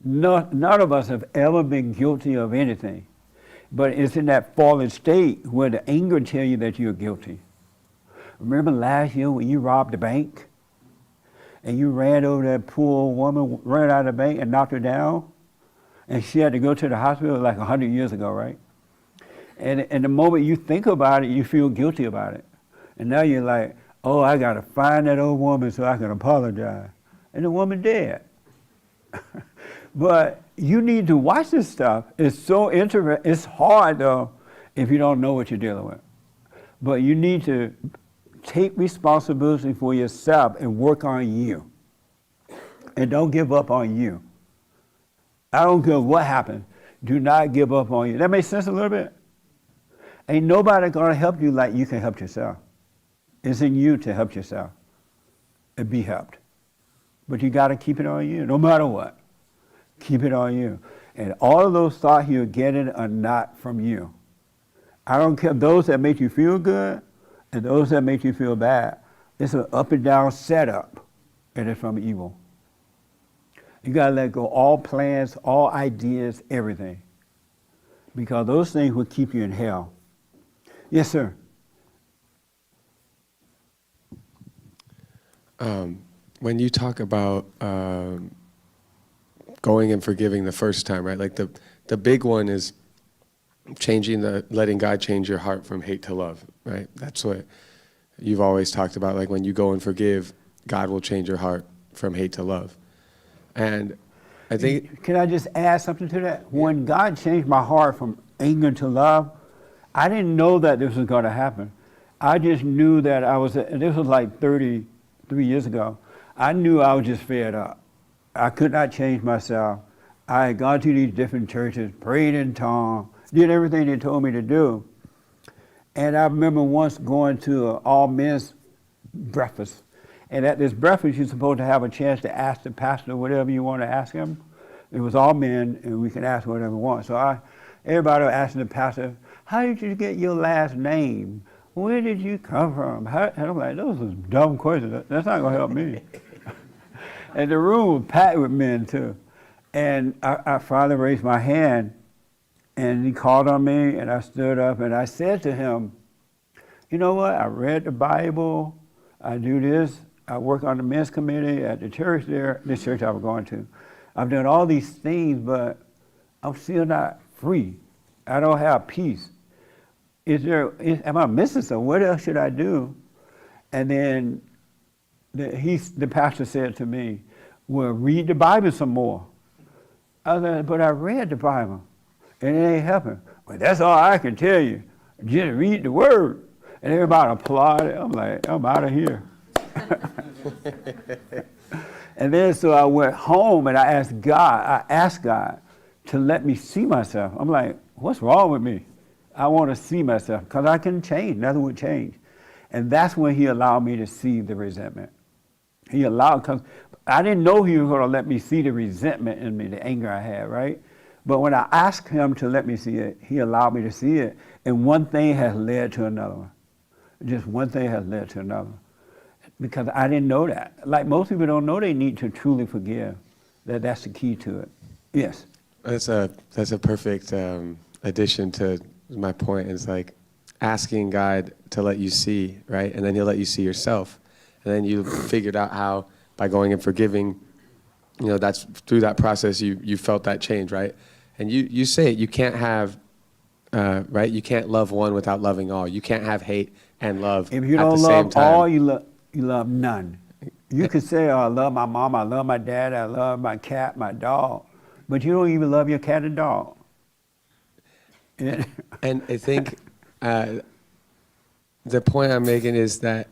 None of us have ever been guilty of anything. But it's in that fallen state where the anger tells you that you're guilty. Remember last year when you robbed the bank? And you ran over that poor woman, ran out of the bank and knocked her down? And she had to go to the hospital like 100 years ago, right? And the moment you think about it, you feel guilty about it. And now you're like, oh, I got to find that old woman so I can apologize. And the woman dead. But you need to watch this stuff. It's so interesting. It's hard, though, if you don't know what you're dealing with. But you need to take responsibility for yourself and work on you. And don't give up on you. I don't care what happens. Do not give up on you. That makes sense a little bit? Ain't nobody going to help you like you can help yourself. It's in you to help yourself and be helped. But you got to keep it on you, no matter what. Keep it on you. And all of those thoughts you're getting are not from you. I don't care. Those that make you feel good and those that make you feel bad, it's an up and down setup, and it's from evil. You got to let go all plans, all ideas, everything. Because those things will keep you in hell. Yes, sir. When you talk about going and forgiving the first time, right? Like the big one is letting God change your heart from hate to love, right? That's what you've always talked about. Like when you go and forgive, God will change your heart from hate to love. And I think... Can I just add something to that? When God changed my heart from anger to love, I didn't know that this was going to happen. I just knew that this was like 33 years ago. I knew I was just fed up. I could not change myself. I had gone to these different churches, prayed in tongues, did everything they told me to do. And I remember once going to an all-men's breakfast. And at this breakfast, you're supposed to have a chance to ask the pastor whatever you want to ask him. It was all men, and we can ask whatever we want. So everybody was asking the pastor, how did you get your last name? Where did you come from? And I'm like, those are dumb questions. That's not going to help me. And the room was packed with men, too. And I finally raised my hand, and he called on me, and I stood up, and I said to him, you know what? I read the Bible. I do this. I work on the men's committee at the church there, this church I was going to. I've done all these things, but I'm still not free. I don't have peace. Am I missing something? What else should I do? And then the pastor said to me, well, read the Bible some more. I said, but I read the Bible, and it ain't helping. Well, that's all I can tell you. Just read the Word. And everybody applauded. I'm like, I'm out of here. And then so I went home and I asked God to let me see myself. I'm like, what's wrong with me? I want to see myself because I can change. Nothing would change. And that's when he allowed me to see the resentment. He allowed, because I didn't know he was going to let me see the resentment in me, the anger I had, right? But when I asked him to let me see it, he allowed me to see it. And one thing has led to another one. Just one thing has led to another. Because I didn't know that. Like most people don't know they need to truly forgive. That's the key to it. Yes? That's a perfect addition to my point. It's like asking God to let you see, right? And then he'll let you see yourself. And then you figured out how, by going and forgiving, that's through that process you felt that change, right? And you say it, you can't have, right? You can't love one without loving all. You can't have hate and love if you at don't the same love time. all, you love none. You could say, oh, I love my mom, I love my dad, I love my cat, my dog, but you don't even love your cat and dog. And I think the point I'm making is that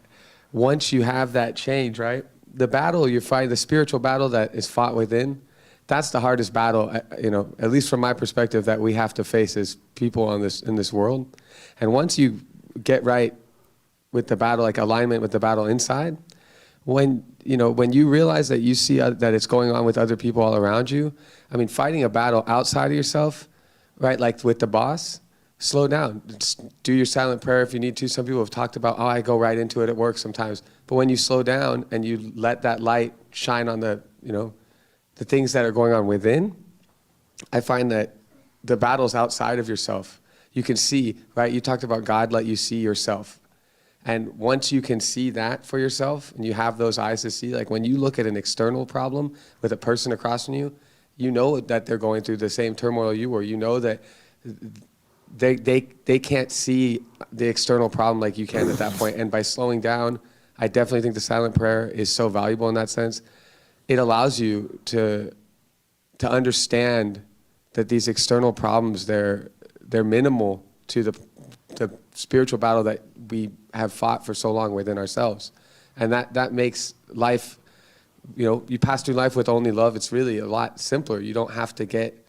once you have that change, right? The battle you fight, the spiritual battle that is fought within, that's the hardest battle, at least from my perspective, that we have to face as people in this world. And once you get right with the battle, like alignment with the battle inside, when you realize that you see that it's going on with other people all around you, I mean, fighting a battle outside of yourself, right? Like with the boss, slow down. Just do your silent prayer if you need to. Some people have talked about, I go right into it at work sometimes. But when you slow down and you let that light shine on the things that are going on within, I find that the battle's outside of yourself. You can see, right? You talked about God let you see yourself. And once you can see that for yourself and you have those eyes to see, like when you look at an external problem with a person across from you, you know that they're going through the same turmoil you were. You know that they can't see the external problem like you can at that point. And by slowing down, I definitely think the silent prayer is so valuable in that sense. It allows you to understand that these external problems, they're minimal to the spiritual battle that we have fought for so long within ourselves. And that makes life, you pass through life with only love. It's really a lot simpler. You don't have to get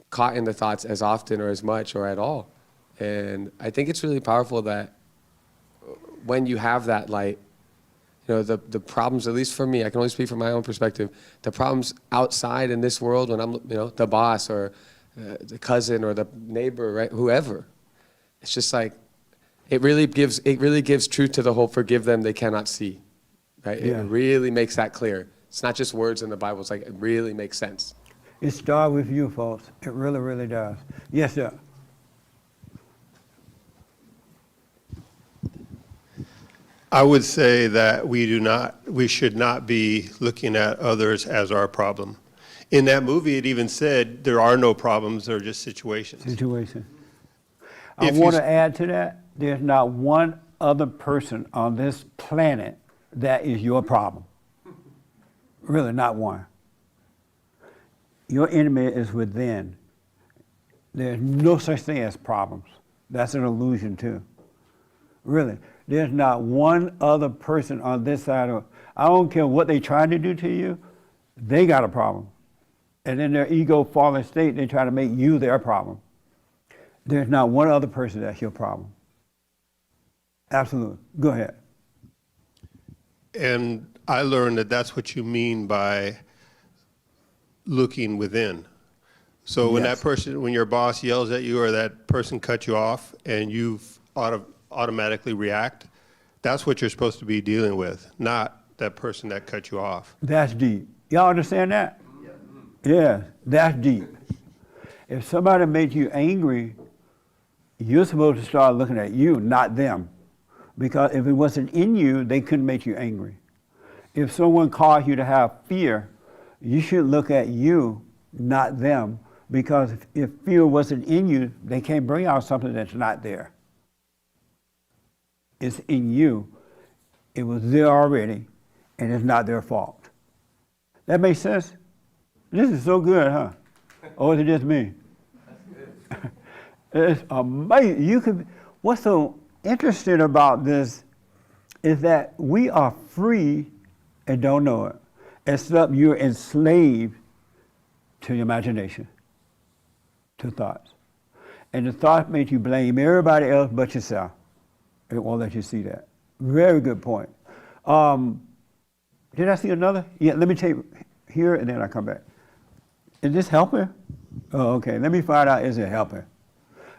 caught in the thoughts as often or as much or at all. And I think it's really powerful that when you have that light, the problems, at least for me, I can only speak from my own perspective, the problems outside in this world when I'm, the boss or the cousin or the neighbor, right, whoever, it's just like, it really gives truth to the whole forgive them they cannot see, right? Yeah. It really makes that clear. It's not just words in the Bible, it's like, it really makes sense. It starts with you, folks. It really, really does. Yes, sir. I would say that we should not be looking at others as our problem. In that movie, it even said there are no problems, there are just situations. Situation. I want to add to that, there's not one other person on this planet that is your problem. Really, not one. Your enemy is within. There's no such thing as problems. That's an illusion too. Really, there's not one other person on this side of, I don't care what they try to do to you, they got a problem. And in their ego fallen state, they try to make you their problem. There's not one other person that's your problem. Absolutely. Go ahead. And I learned that that's what you mean by looking within. So when that person, when your boss yells at you or that person cuts you off and you automatically react, that's what you're supposed to be dealing with, not that person that cut you off. That's deep. Y'all understand that? Yeah, that's deep. If somebody makes you angry, you're supposed to start looking at you, not them. Because if it wasn't in you, they couldn't make you angry. If someone caused you to have fear, you should look at you, not them. Because if fear wasn't in you, they can't bring out something that's not there. It's in you. It was there already, and it's not their fault. That makes sense? This is so good, huh? Or is it just me? That's good. It's amazing. What's so interesting about this is that we are free and don't know it, except you're enslaved to your imagination, to thoughts. And the thoughts make you blame everybody else but yourself. It won't let you see that. Very good point. Did I see another? Yeah, let me take here and then I come back. Is this helping? Oh, okay. Let me find out, is it helping?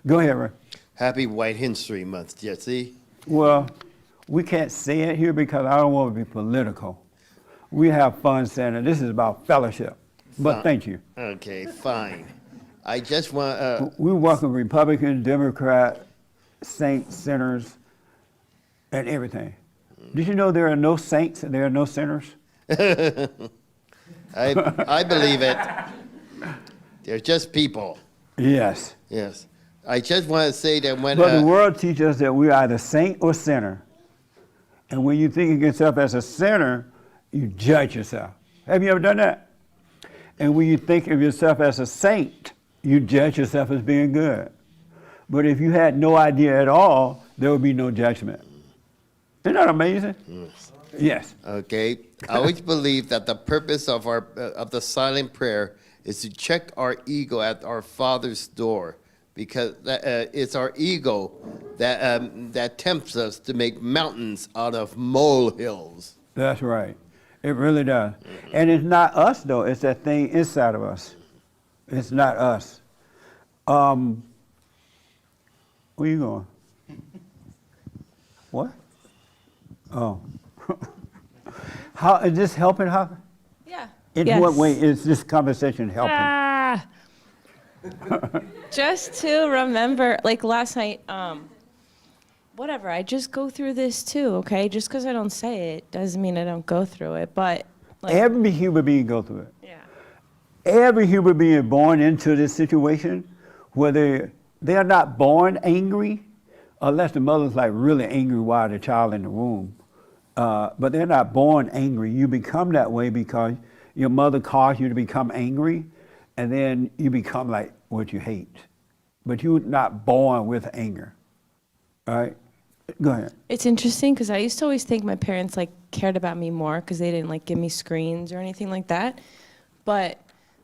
Go ahead, Ray. Happy White History Month, Jesse. Well, we can't say it here because I don't want to be political. We have fun saying it. This is about fellowship. But thank you. Okay, fine. I just want... we welcome Republicans, Democrats, saints, sinners, and everything. Did you know there are no saints and there are no sinners? I believe it. They're just people. Yes. Yes. I just want to say that when... But the world teaches us that we're either saint or sinner. And when you think of yourself as a sinner, You judge yourself. Have you ever done that? And when you think of yourself as a saint, you judge yourself as being good. But if you had no idea at all, there would be no judgment. Isn't that amazing? Yes. Okay. I always believe that the purpose of the silent prayer is to check our ego at our Father's door, because it's our ego that tempts us to make mountains out of molehills. That's right. It really does. And it's not us, though. It's that thing inside of us. It's not us. Where you going? What? Oh. How is this helping, Hopper? Yeah. In Yes. what way is this conversation helping? Ah. Just to remember, like last night, whatever, I just go through this too, okay? Just because I don't say it doesn't mean I don't go through it, but like, Every human being go through it. yeah. Every human being born into this situation, whether they are not born angry, unless the mother's like really angry while the child in the womb. But they're not born angry. You become that way because your mother caused you to become angry, and then you become like what you hate. But you're not born with anger. All right? Go ahead. It's interesting because I used to always think my parents like cared about me more because they didn't like give me screens or anything like that. But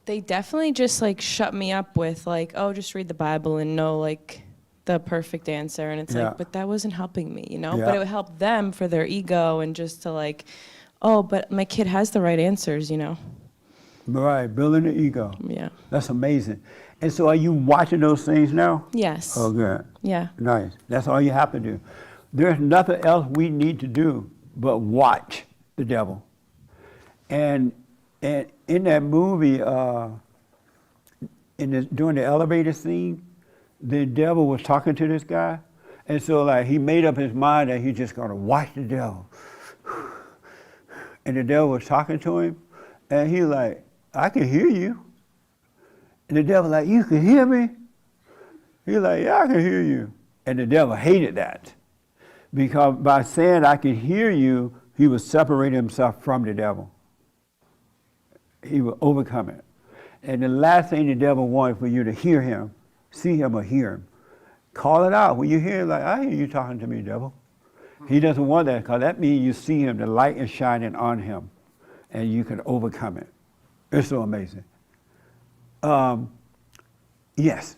they definitely just like shut me up with like, oh, just read the Bible and know like the perfect answer. And it's Yeah. like, but that wasn't helping me, you know? Yeah. But it would help them for their ego and just to like, oh, but my kid has the right answers, you know? Right, building the ego. Yeah. That's amazing. And so are you watching those things now? Yes. Oh, good. Yeah. Nice. That's all you have to do. There's nothing else we need to do but watch the devil. And in that movie, during the elevator scene, the devil was talking to this guy. And so like he made up his mind that he's just gonna watch the devil. And the devil was talking to him, and he like, I can hear you. And the devil like, you can hear me? He like, yeah, I can hear you. And the devil hated that. Because by saying I can hear you, he would separate himself from the devil. He would overcome it. And the last thing the devil wanted for you to hear him, see him or hear him. Call it out. When you hear it, like, I hear you talking to me, devil. He doesn't want that, because that means you see him, the light is shining on him, and you can overcome it. It's so amazing. Yes.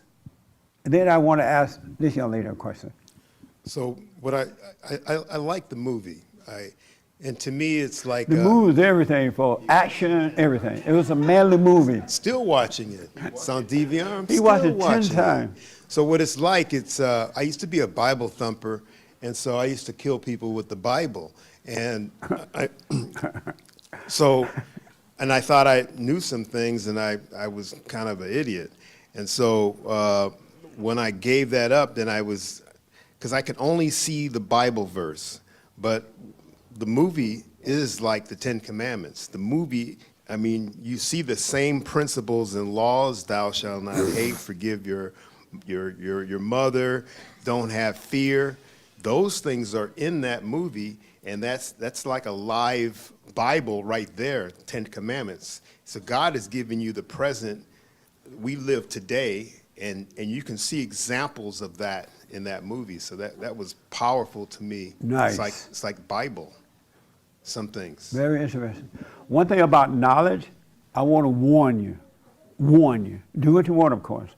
And then I want to ask this young lady a question. So what I like the movie. And to me, it's like The movie is everything for action, everything. It was a manly movie. Still watching it. It's on DVR. I'm He still watched it 10 watching times. So what it's like, it's I used to be a Bible thumper, and so I used to kill people with the Bible. And I thought I knew some things, and I was kind of an idiot. And so when I gave that up, then because I could only see the Bible verse, but the movie is like the Ten Commandments. The movie, I mean, you see the same principles and laws. Thou shalt not hate, forgive your mother, don't have fear. Those things are in that movie, and that's like a live Bible right there, Ten Commandments. So God is giving you the present we live today, and you can see examples of that in that movie. So that was powerful to me. Nice. It's like Bible, some things. Very interesting. One thing about knowledge, I want to warn you. Do what you want, of course.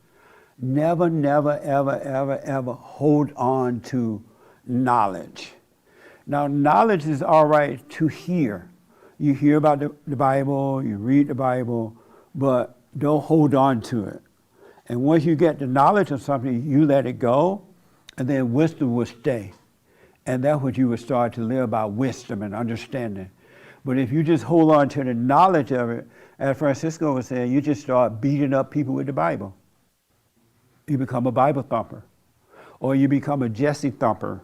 Never, never, ever, ever, ever hold on to knowledge. Now, knowledge is all right to hear. You hear about the Bible, you read the Bible, but don't hold on to it. And once you get the knowledge of something, you let it go, and then wisdom will stay. And that's what you would start to live by, wisdom and understanding. But if you just hold on to the knowledge of it, as Francisco was saying, you just start beating up people with the Bible. You become a Bible thumper, or you become a Jesse thumper,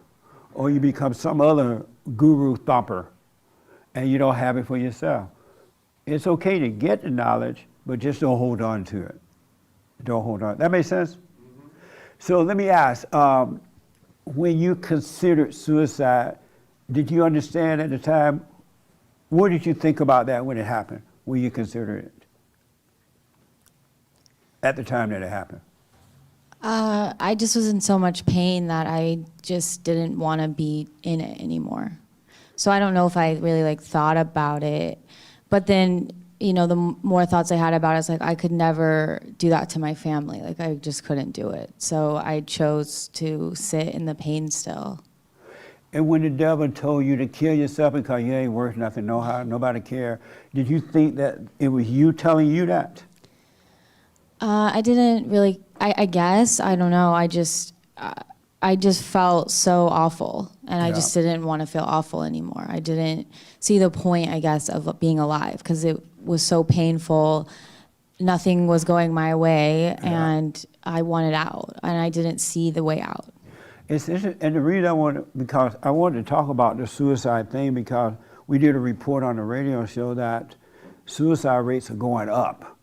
or you become some other guru thumper, and you don't have it for yourself. It's okay to get the knowledge, but just don't hold on to it. Don't hold on. That makes sense? Mm-hmm. So let me ask, when you considered suicide, did you understand at the time What did you think about that when it happened? When you considered it? At the time that it happened? I just was in so much pain that I just didn't want to be in it anymore. So I don't know if I really like thought about it, but then, you know, the more thoughts I had about it, it's like I could never do that to my family. Like I just couldn't do it. So I chose to sit in the pain still. And when the devil told you to kill yourself because you ain't worth nothing, no how, nobody care, did you think that it was you telling you that? I didn't really, I guess, I don't know. I just felt so awful, and I just didn't want to feel awful anymore. I didn't see the point, I guess, of being alive because it was so painful. Nothing was going my way, and I wanted out, and I didn't see the way out. It's and the reason because I wanted to talk about the suicide thing because we did a report on the radio show that suicide rates are going up.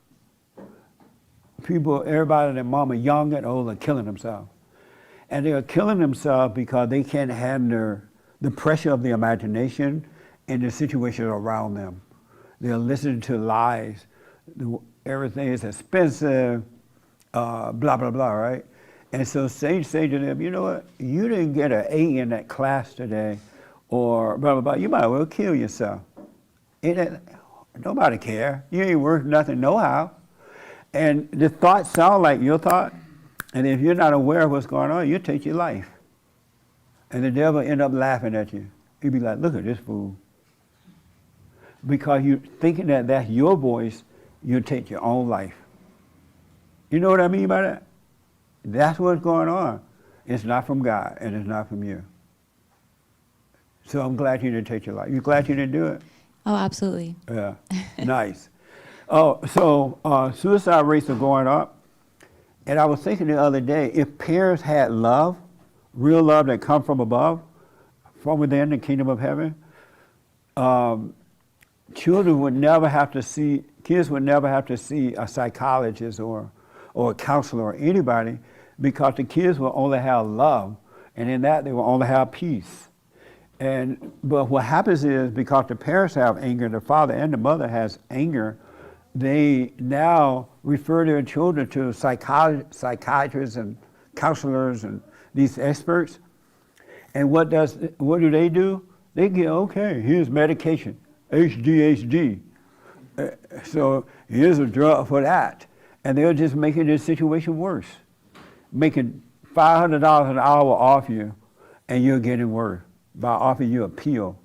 People, everybody, their mama, young and old, are killing themselves. And they are killing themselves because they can't handle the pressure of the imagination and the situation around them. They're listening to lies. Everything is expensive, blah, blah, blah, right? And so say to them, you know what? You didn't get an A in that class today, or blah, blah, blah. You might well kill yourself. Nobody care. You ain't worth nothing, no how. And the thoughts sound like your thought, and if you're not aware of what's going on, you'll take your life. And the devil end up laughing at you. He'd be like, look at this fool. Because you're thinking that that's your voice, you'll take your own life. You know what I mean by that? That's what's going on. It's not from God, and it's not from you. So I'm glad you didn't take your life. You glad you didn't do it? Oh, absolutely. Yeah, nice. Oh, so suicide rates are going up. And I was thinking the other day, if parents had love, real love that come from above, from within the kingdom of heaven, kids would never have to see a psychologist or a counselor or anybody, because the kids will only have love, and in that they will only have peace. But what happens is, because the parents have anger, the father and the mother has anger, they now refer their children to psychiatrists and counselors and these experts. And what do they do? They get, okay, here's medication, HDHD. So here's a drug for that. And they're just making this situation worse, making $500 an hour off you, and you're getting worse by offering you a pill.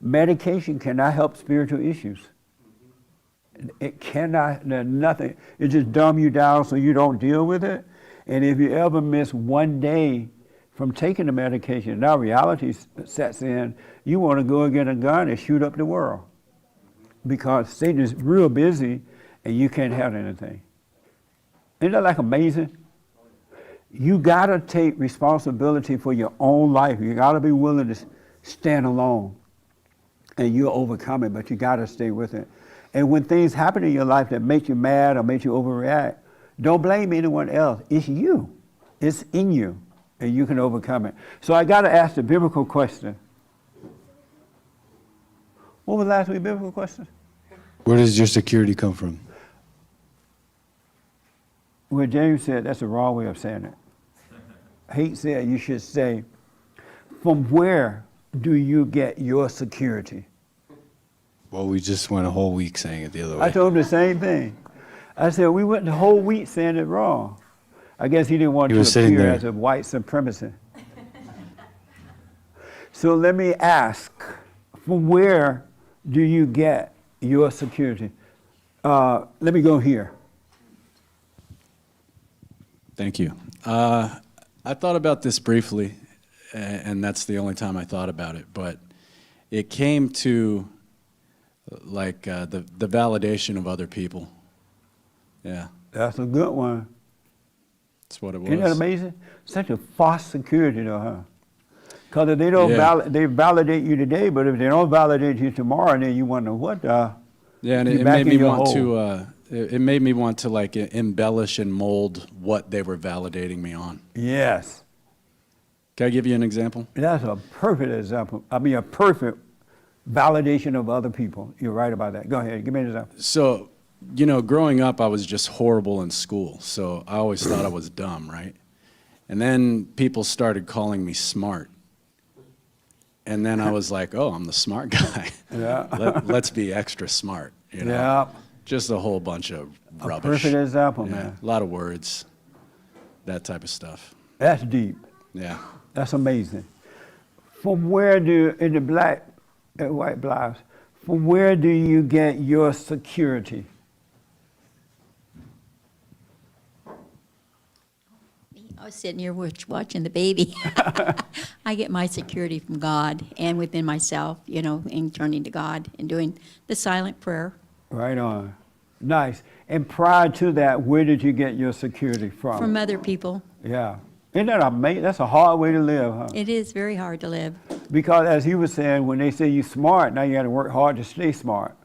Medication cannot help spiritual issues. It cannot, nothing. It just dumb you down so you don't deal with it. And if you ever miss one day from taking the medication, now reality sets in, you want to go and get a gun and shoot up the world. Because Satan is real busy and you can't have anything. Isn't that like amazing? You gotta take responsibility for your own life. You gotta be willing to stand alone. And you'll overcome it, but you gotta stay with it. And when things happen in your life that make you mad or make you overreact, don't blame anyone else. It's you. It's in you, and you can overcome it. So I got to ask the biblical question. What was last week's biblical question? Where does your security come from? Well, James said that's the wrong way of saying it. He said you should say, from where do you get your security? Well, we just went a whole week saying it the other way. I told him the same thing. I said, we went the whole week saying it wrong. I guess he didn't want to appear as a white supremacist. So let me ask, from where do you get your security? Let me go here. Thank you. I thought about this briefly, and that's the only time I thought about it, but it came to like the validation of other people. Yeah. That's a good one. That's what it was. Isn't that amazing? Such a false security though, huh? Because if they don't they validate you today, but if they don't validate you tomorrow, then you wonder what the. Yeah, and it made me want to. It made me want to like embellish and mold what they were validating me on. Yes. Can I give you an example? That's a perfect example. I mean, a perfect validation of other people. You're right about that. Go ahead, give me an example. So, you know, growing up, I was just horrible in school. So I always thought I was dumb, right? And then people started calling me smart. And then I was like, oh, I'm the smart guy. Yeah. Let's be extra smart, you know? Yeah. Just a whole bunch of rubbish. Perfect example, Yeah, man. a lot of words, that type of stuff. That's deep. Yeah. That's amazing. From where do, in the black and white lives, from where do you get your security? I was sitting here watching the baby. I get my security from God and within myself, you know, and turning to God and doing the silent prayer. Right on. Nice. And prior to that, where did you get your security from? From other people. Yeah. Isn't that amazing? That's a hard way to live, huh? It is very hard to live. Because as he was saying, when they say you're smart, now you got to work hard to stay smart.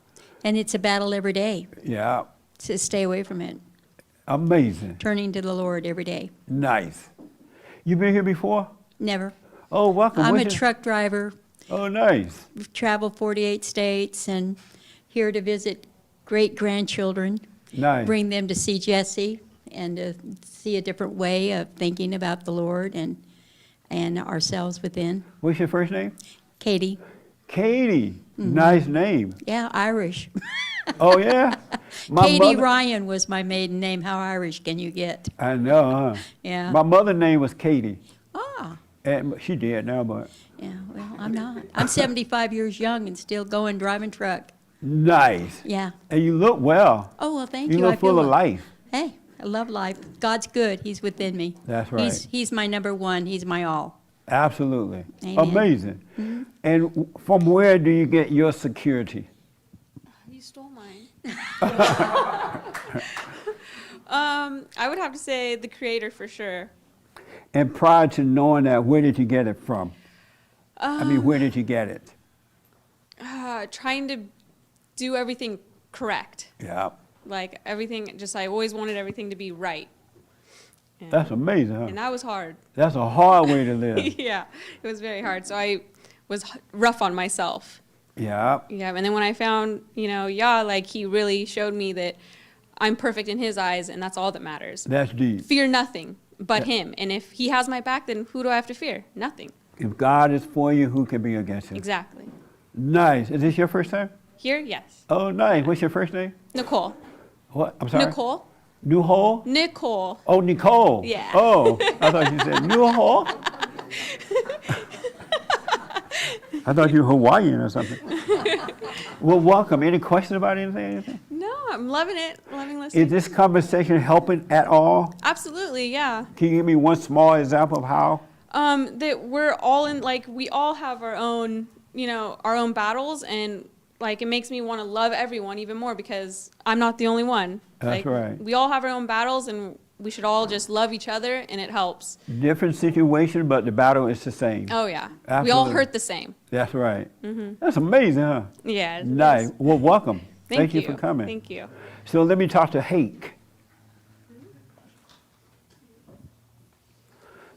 And it's a battle every day Yeah. to stay away from it. Amazing. Turning to the Lord every day. Nice. You been here before? Never. Oh, welcome. I'm a What's your- truck driver. Oh, nice. We've traveled 48 states and here to visit great-grandchildren. Nice. Bring them to see Jesse and to see a different way of thinking about the Lord and ourselves within. What's your first name? Katie. Katie. Mhm. Nice name. Yeah, Irish. Oh, yeah? My Katie mother- Ryan was my maiden name. How Irish can you get? I know, huh? Yeah. My mother's name was Katie. Ah. And she dead now, but Yeah, well, I'm not. I'm 75 years young and still going driving truck. nice. Yeah. And you look well. Oh, well, thank you. You I look full feel of well. life. Hey, I love life. God's good. He's within me. That's right. He's my number one. He's my all. Absolutely. Amen. Amazing. Mhm. And from where do you get your security? You stole mine. I would have to say the creator for sure. And prior to knowing that, where did you get it from? Where did you get it? Trying to do everything correct. Yeah. Like everything, just I always wanted everything to be right. And, That's amazing, huh? And that was hard. That's a hard way to live. Yeah, it was very hard. So I was rough on myself. Yeah. Yeah, and then when I found, like he really showed me that I'm perfect in his eyes and that's all that matters. That's deep. Fear nothing but Yeah. him. And if he has my back, then who do I have to fear? Nothing. If God is for you, who can be against you? Exactly. Nice. Is this your first time? Here, yes. Oh, nice. What's your first name? Nicole. What? I'm sorry? Nicole. New Hole? Nicole. Oh, Nicole. Yeah. Oh, I thought you said New Hole. I thought you were Hawaiian or something. Well, welcome. Any questions about anything? No, I'm loving it. Loving listening. Is this conversation helping at all? Absolutely, yeah. Can you give me one small example of how? That we're all in, like, we all have our own, our own battles, and like it makes me want to love everyone even more because I'm not the only one. That's like, right. We all have our own battles, and we should all just love each other, and it helps. Different situation, but the battle is the same. Oh yeah, we all Absolutely. hurt the same. That's right. Mhm. That's amazing, huh? Yeah. it Nice. is. Well, welcome. Thank you for coming. Thank you. So let me talk to Hake.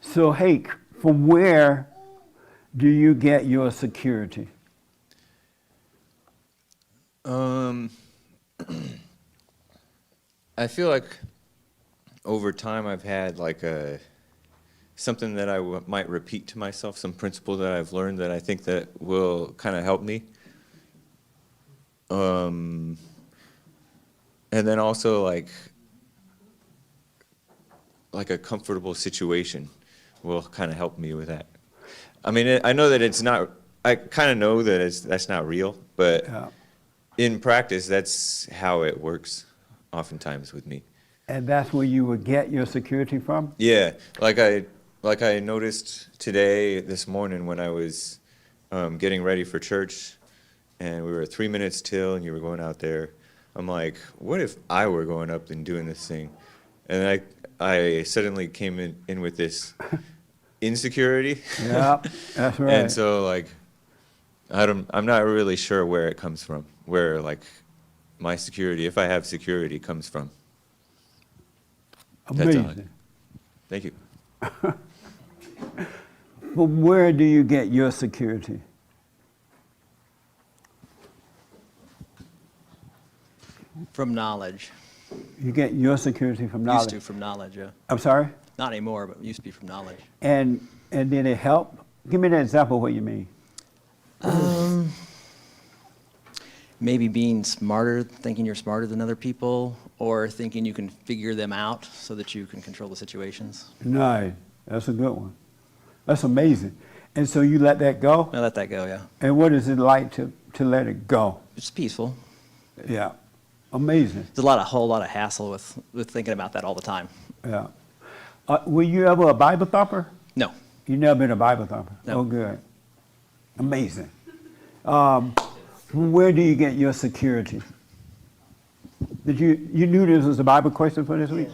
So Hake, from where do you get your security? I feel like over time I've had like something that I might repeat to myself, some principle that I've learned that I think that will kind of help me. And then also like a comfortable situation will kind of help me with that. I mean, I know that it's not, I kind of know that that's not real, but Yeah. in practice, that's how it works oftentimes with me. And that's where you would get your security from? Yeah, like I noticed today, this morning when I was getting ready for church, and we were 3 minutes till, and you were going out there. I'm like, what if I were going up and doing this thing? And I suddenly came in with this insecurity. Yeah, that's right. And so like, I'm not really sure where it comes from, where like my security, if I have security, comes from. That's all. Amazing. Thank you. From where do you get your security? From knowledge. You get your security from knowledge. Used to from knowledge, yeah. I'm sorry? Not anymore, but used to be from knowledge. And did it help? Give me an example of what you mean. Maybe being smarter, thinking you're smarter than other people, or thinking you can figure them out so that you can control the situations. Nice. That's a good one. That's amazing. And so you let that go? I let that go, yeah. And what is it like to let it go? It's peaceful. Yeah. Amazing. There's a whole lot of hassle with thinking about that all the time. Yeah. Were you ever a Bible thumper? No. You never been a Bible thumper? No. Oh, good. Amazing. Where do you get your security? Did you knew this was a Bible question for this week?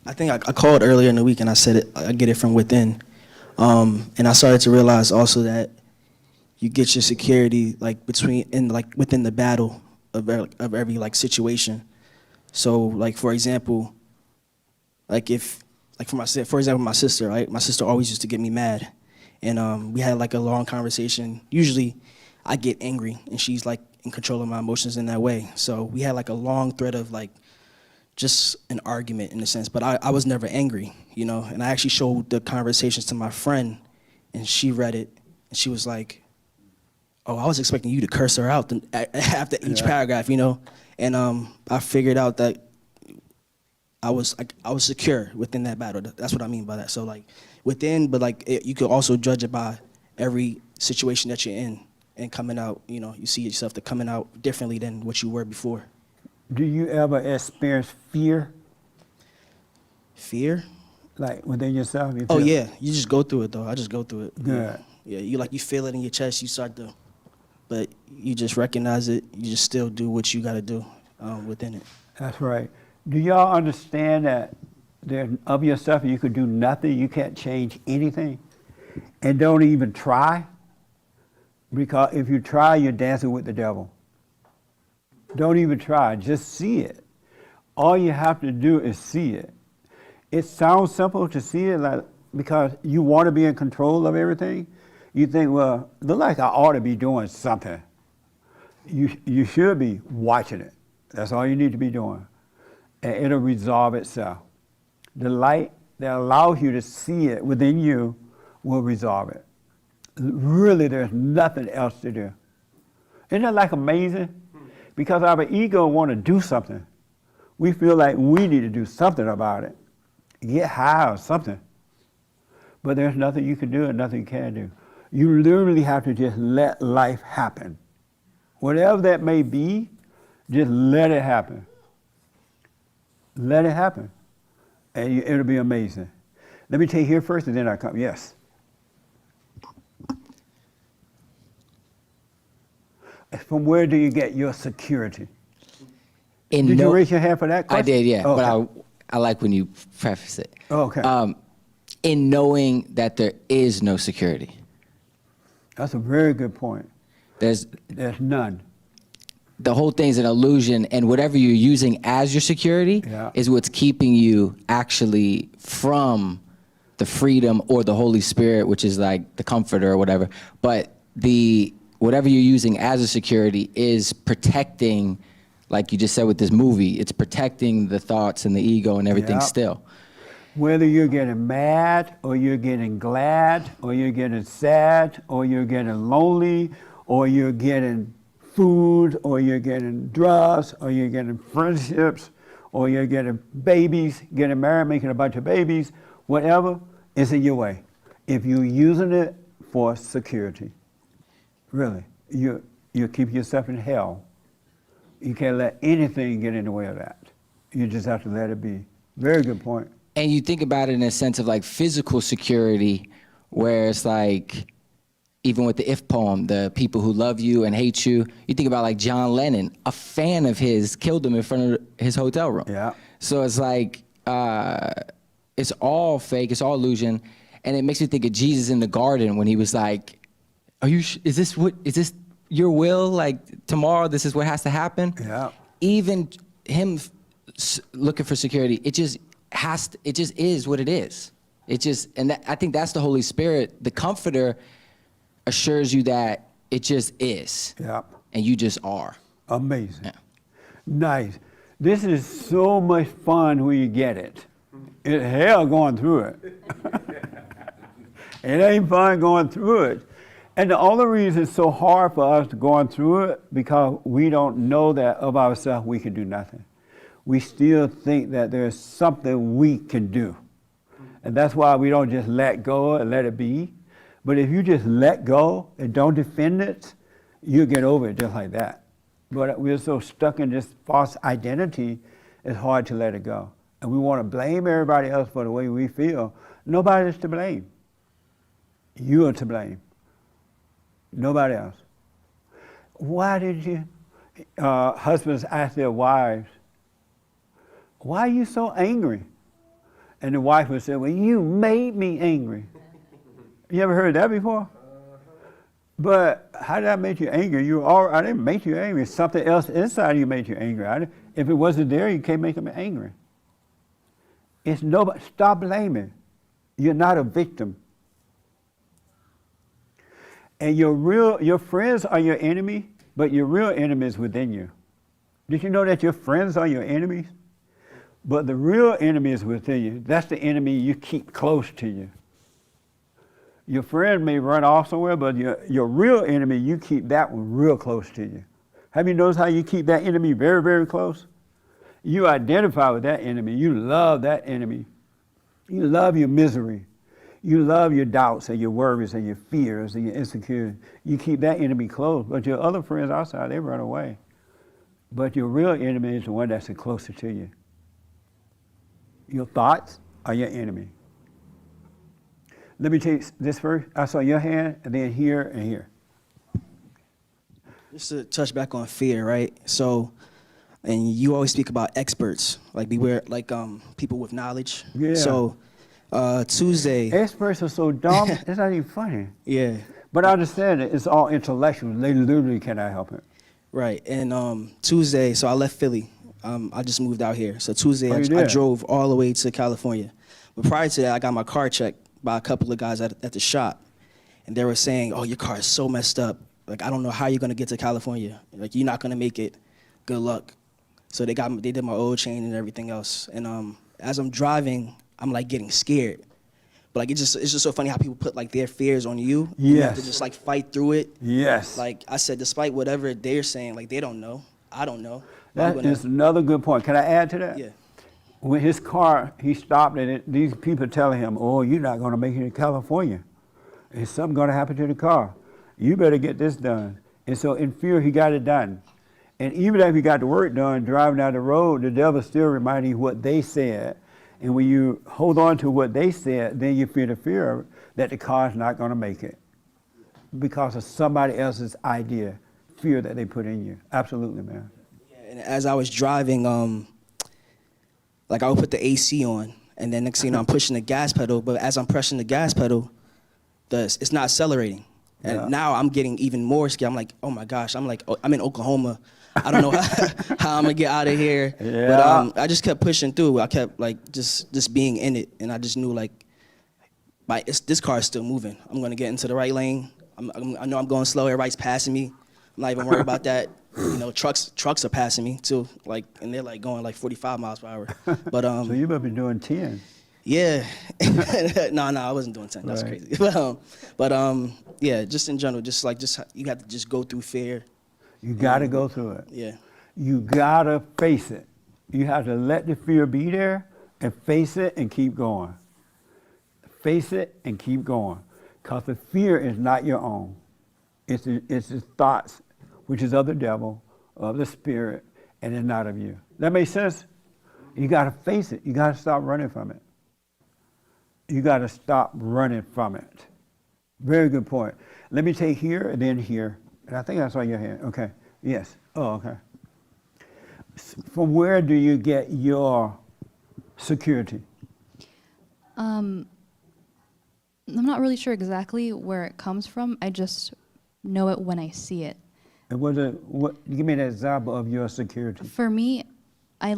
I think I called earlier in the week and I said I get it from within. And I started to realize also that you get your security within the battle of every situation. So for example, for example, my sister, right? My sister always used to get me mad. And we had a long conversation. Usually I get angry and she's in control of my emotions in that way. So we had a long thread of just an argument in a sense, but I was never angry, and I actually showed the conversations to my friend and she read it and she was like, oh, I was expecting you to curse her out after each paragraph, and I figured out that I was secure within that battle. That's what I mean by that. So within, but you could also judge it by every situation that you're in and coming out, you see yourself coming out differently than what you were before. Do you ever experience fear? Fear? Within yourself? Oh yeah, you just go through it though. I just go through it. Good. Yeah, you feel it in your chest, you start to, but you just recognize it, you just still do what you gotta do within it. That's right. Do y'all understand that of yourself you could do nothing, you can't change anything, and don't even try? Because if you try, you're dancing with the devil. Don't even try, just see it. All you have to do is see it. It sounds simple to see it because you want to be in control of everything. You think, well, look like I ought to be doing something. You should be watching it. That's all you need to be doing. And it'll resolve itself. The light that allows you to see it within you will resolve it. Really, there's nothing else to do. Isn't that amazing? Because our ego want to do something. We feel like we need to do something about it. Get high or something. But there's nothing you can do and nothing you can do. You literally have to just let life happen. Whatever that may be, just let it happen. Let it happen. And it'll be amazing. Let me take here first and then I come. Yes. From where do you get your security? Did you raise your hand for that question? I did, yeah. Okay. But I like when you preface it. Okay. In knowing that there is no security. That's a very good point. There's none. The whole thing's an illusion, and whatever you're using as your security is what's keeping you actually from the freedom or the Holy Spirit, which is the comforter or whatever. But whatever you're using as a security is protecting, like you just said with this movie, it's protecting the thoughts and the ego and everything still. Whether you're getting mad or you're getting glad or you're getting sad or you're getting lonely or you're getting food or you're getting drugs or you're getting friendships or you're getting babies, getting married, making a bunch of babies, whatever is in your way. If you're using it for security, really, you keep yourself in hell. You can't let anything get in the way of that. You just have to let it be. Very good point. And you think about it in a sense of physical security, where it's even with the If poem, the people who love you and hate you, you think about John Lennon, a fan of his killed him in front of his hotel room. Yeah. So it's it's all fake, it's all illusion. And it makes me think of Jesus in the garden when he was like, is this your will? Tomorrow, this is what has to happen? Yeah. Even him looking for security, it just is what it is. I think that's the Holy Spirit. The Comforter assures you that it just is. Yeah. And you just are. Amazing. Yeah. Nice. This is so much fun when you get it. It's hell going through it. It ain't fun going through it. And the only reason it's so hard for us going through it, because we don't know that of ourselves we can do nothing. We still think that there's something we can do. And that's why we don't just let go and let it be. But if you just let go and don't defend it, you'll get over it just like that. But we're so stuck in this false identity, it's hard to let it go. And we want to blame everybody else for the way we feel. Nobody's to blame. You are to blame. Nobody else. Why did you, husbands ask their wives, why are you so angry? And the wife would say, well, you made me angry. You ever heard that before? But how did I make you angry? I didn't make you angry. Something else inside you made you angry. If it wasn't there, you can't make them angry. It's nobody. Stop blaming. You're not a victim. And your friends are your enemy, but your real enemy is within you. Did you know that your friends are your enemies? But the real enemy is within you. That's the enemy you keep close to you. Your friend may run off somewhere, but your real enemy, you keep that one real close to you. Have you noticed how you keep that enemy very, very close? You identify with that enemy. You love that enemy. You love your misery. You love your doubts and your worries and your fears and your insecurities. You keep that enemy close, but your other friends outside, they run away. But your real enemy is the one that's closer to you. Your thoughts are your enemy. Let me take this first. I saw your hand, and then here and here. Just to touch back on fear, right? So, and you always speak about experts, like beware, like people with knowledge. Yeah. So, Tuesday. Experts are so dumb, it's not even funny. Yeah. But I understand it. It's all intellectual. They literally cannot help it. Right. And Tuesday, so I left Philly. I just moved out here. So Tuesday, Oh, you I did? drove all the way to California. But prior to that, I got my car checked by a couple of guys at the shop. And they were saying, oh, your car is so messed up. Like, I don't know how you're going to get to California. Like, you're not going to make it. Good luck. So they did my oil change and everything else. And as I'm driving, I'm like getting scared. But like, it's just so funny how people put like their fears on you. You have to Yes. just like fight through it. Yes. Like I said, despite whatever they're saying, like they don't know. I don't know. That is another good point. Can I add to that? Yeah. When his car, he stopped and these people telling him, oh, you're not going to make it to California. Is something going to happen to the car? You better get this done. And so in fear, he got it done. And even after he got the work done, driving down the road, the devil still reminding you what they said. And when you hold on to what they said, then you feel the fear that the car's not going to make it because of somebody else's idea, fear that they put in you. Absolutely, man. And as I was driving, like I would put the AC on, and then next thing you know, I'm pushing the gas pedal. But as I'm pressing the gas pedal, it's not accelerating. And Yeah. now I'm getting even more scared. I'm like, oh my gosh, I'm in Oklahoma. I don't know how I'm gonna get out of here. Yeah. But I just kept pushing through. I kept like just being in it, and I just knew like, this car is still moving. I'm gonna get into the right lane. I know I'm going slow. Everybody's passing me. I'm not even worried about that. You know, trucks are passing me too, like, and they're like going like 45 miles per hour. But So you must be doing 10. yeah, no, I wasn't doing 10. That's Right. crazy. But yeah, just in general, just you have to just go through fear. You got to go through it. Yeah. You got to face it. You have to let the fear be there and face it and keep going. Face it and keep going. Because the fear is not your own. It's the thoughts, which is of the devil, of the spirit, and it's not of you. That makes sense? You got to face it. You got to stop running from it. You got to stop running from it. Very good point. Let me take here and then here. And I think I saw your hand. Okay. Yes. Oh, okay. From where do you get your security? I'm not really sure exactly where it comes from. I just know it when I see it. And what? Give me an example of your security. For me, I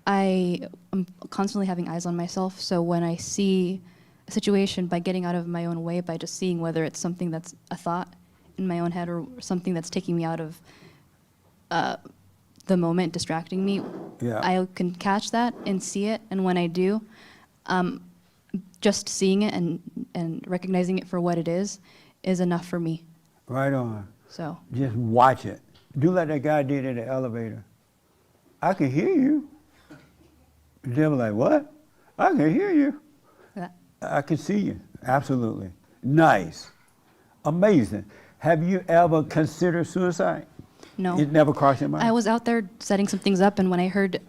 am constantly having eyes on myself. So when I see a situation, by getting out of my own way, by just seeing whether it's something that's a thought in my own head or something that's taking me out of the moment distracting me, Yeah. I can catch that and see it. And when I do, just seeing it and recognizing it for what it is enough for me. Right on. So Just watch it. Do like that guy did in the elevator. I can hear you. The devil like, what? I can hear you. Yeah. I can see you. Absolutely. Nice. Amazing. Have you ever considered suicide? no. It never crossed your mind? I was out there setting some things up, and when I heard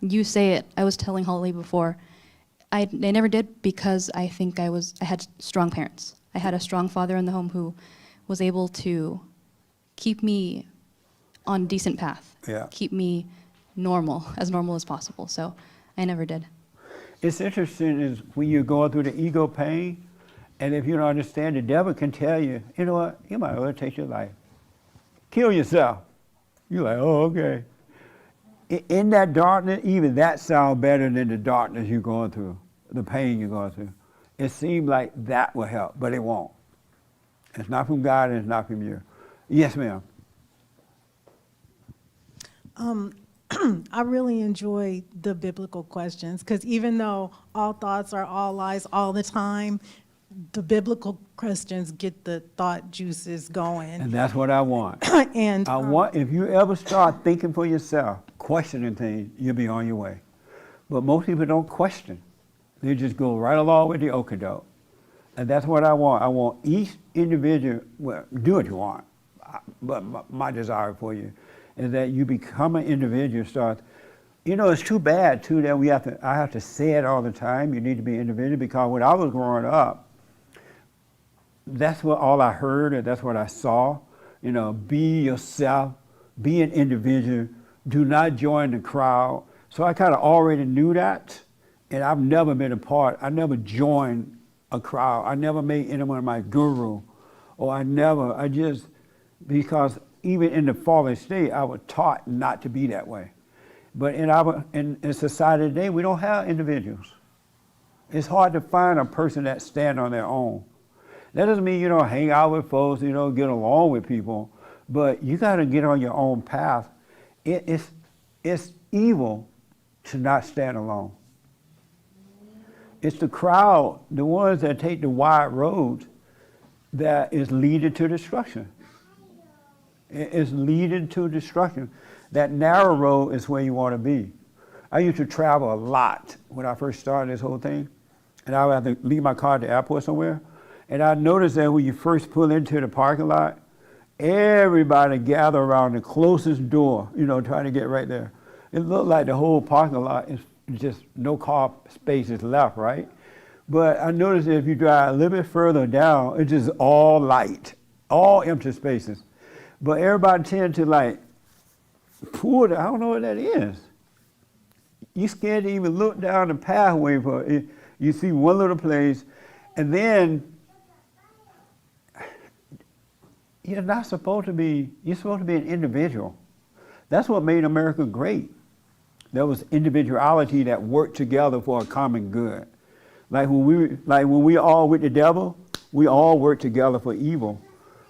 you say it, I was telling Holly before, I never did because I think I had strong parents. I had a strong father in the home who was able to keep me on a decent path, Yeah. keep me as normal as possible. So I never did. It's interesting is when you're going through the ego pain, and if you don't understand, the devil can tell you, you know what, you might as well take your life. Kill yourself. You're like, oh, okay. In that darkness, even that sounds better than the darkness you're going through, the pain you're going through. It seems like that will help, but it won't. It's not from God and it's not from you. Yes, ma'am. I really enjoy the biblical questions because even though all thoughts are all lies all the time, the biblical questions get the thought juices going. And that's what I want. And I want, if you ever start thinking for yourself, questioning things, you'll be on your way. But most people don't question. They just go right along with the okadoke. And that's what I want. I want each individual, well, do what you want. But my desire for you is that you become an individual, start, it's too bad too that I have to say it all the time, you need to be individual, because when I was growing up, that's what all I heard and that's what I saw. Be yourself, be an individual, do not join the crowd. So I kind of already knew that, and I've never been a part, I never joined a crowd. I never made anyone my guru, because even in the fallen state, I was taught not to be that way. But in society today, we don't have individuals. It's hard to find a person that stand on their own. That doesn't mean you don't hang out with folks, you don't get along with people, but you got to get on your own path. It's evil to not stand alone. It's the crowd, the ones that take the wide roads, that is leading to destruction. It's leading to destruction. That narrow road is where you want to be. I used to travel a lot when I first started this whole thing, and I would have to leave my car at the airport somewhere, and I noticed that when you first pull into the parking lot, everybody gather around the closest door, trying to get right there. It looked like the whole parking lot is just no car space is left, right? But I noticed that if you drive a little bit further down, it's just all light, all empty spaces. But everybody tend to pull it, I don't know what that is. You're scared to even look down the pathway for it. You see one little place, and then you're supposed to be an individual. That's what made America great. There was individuality that worked together for a common good. Like when we all with the devil, we all work together for evil.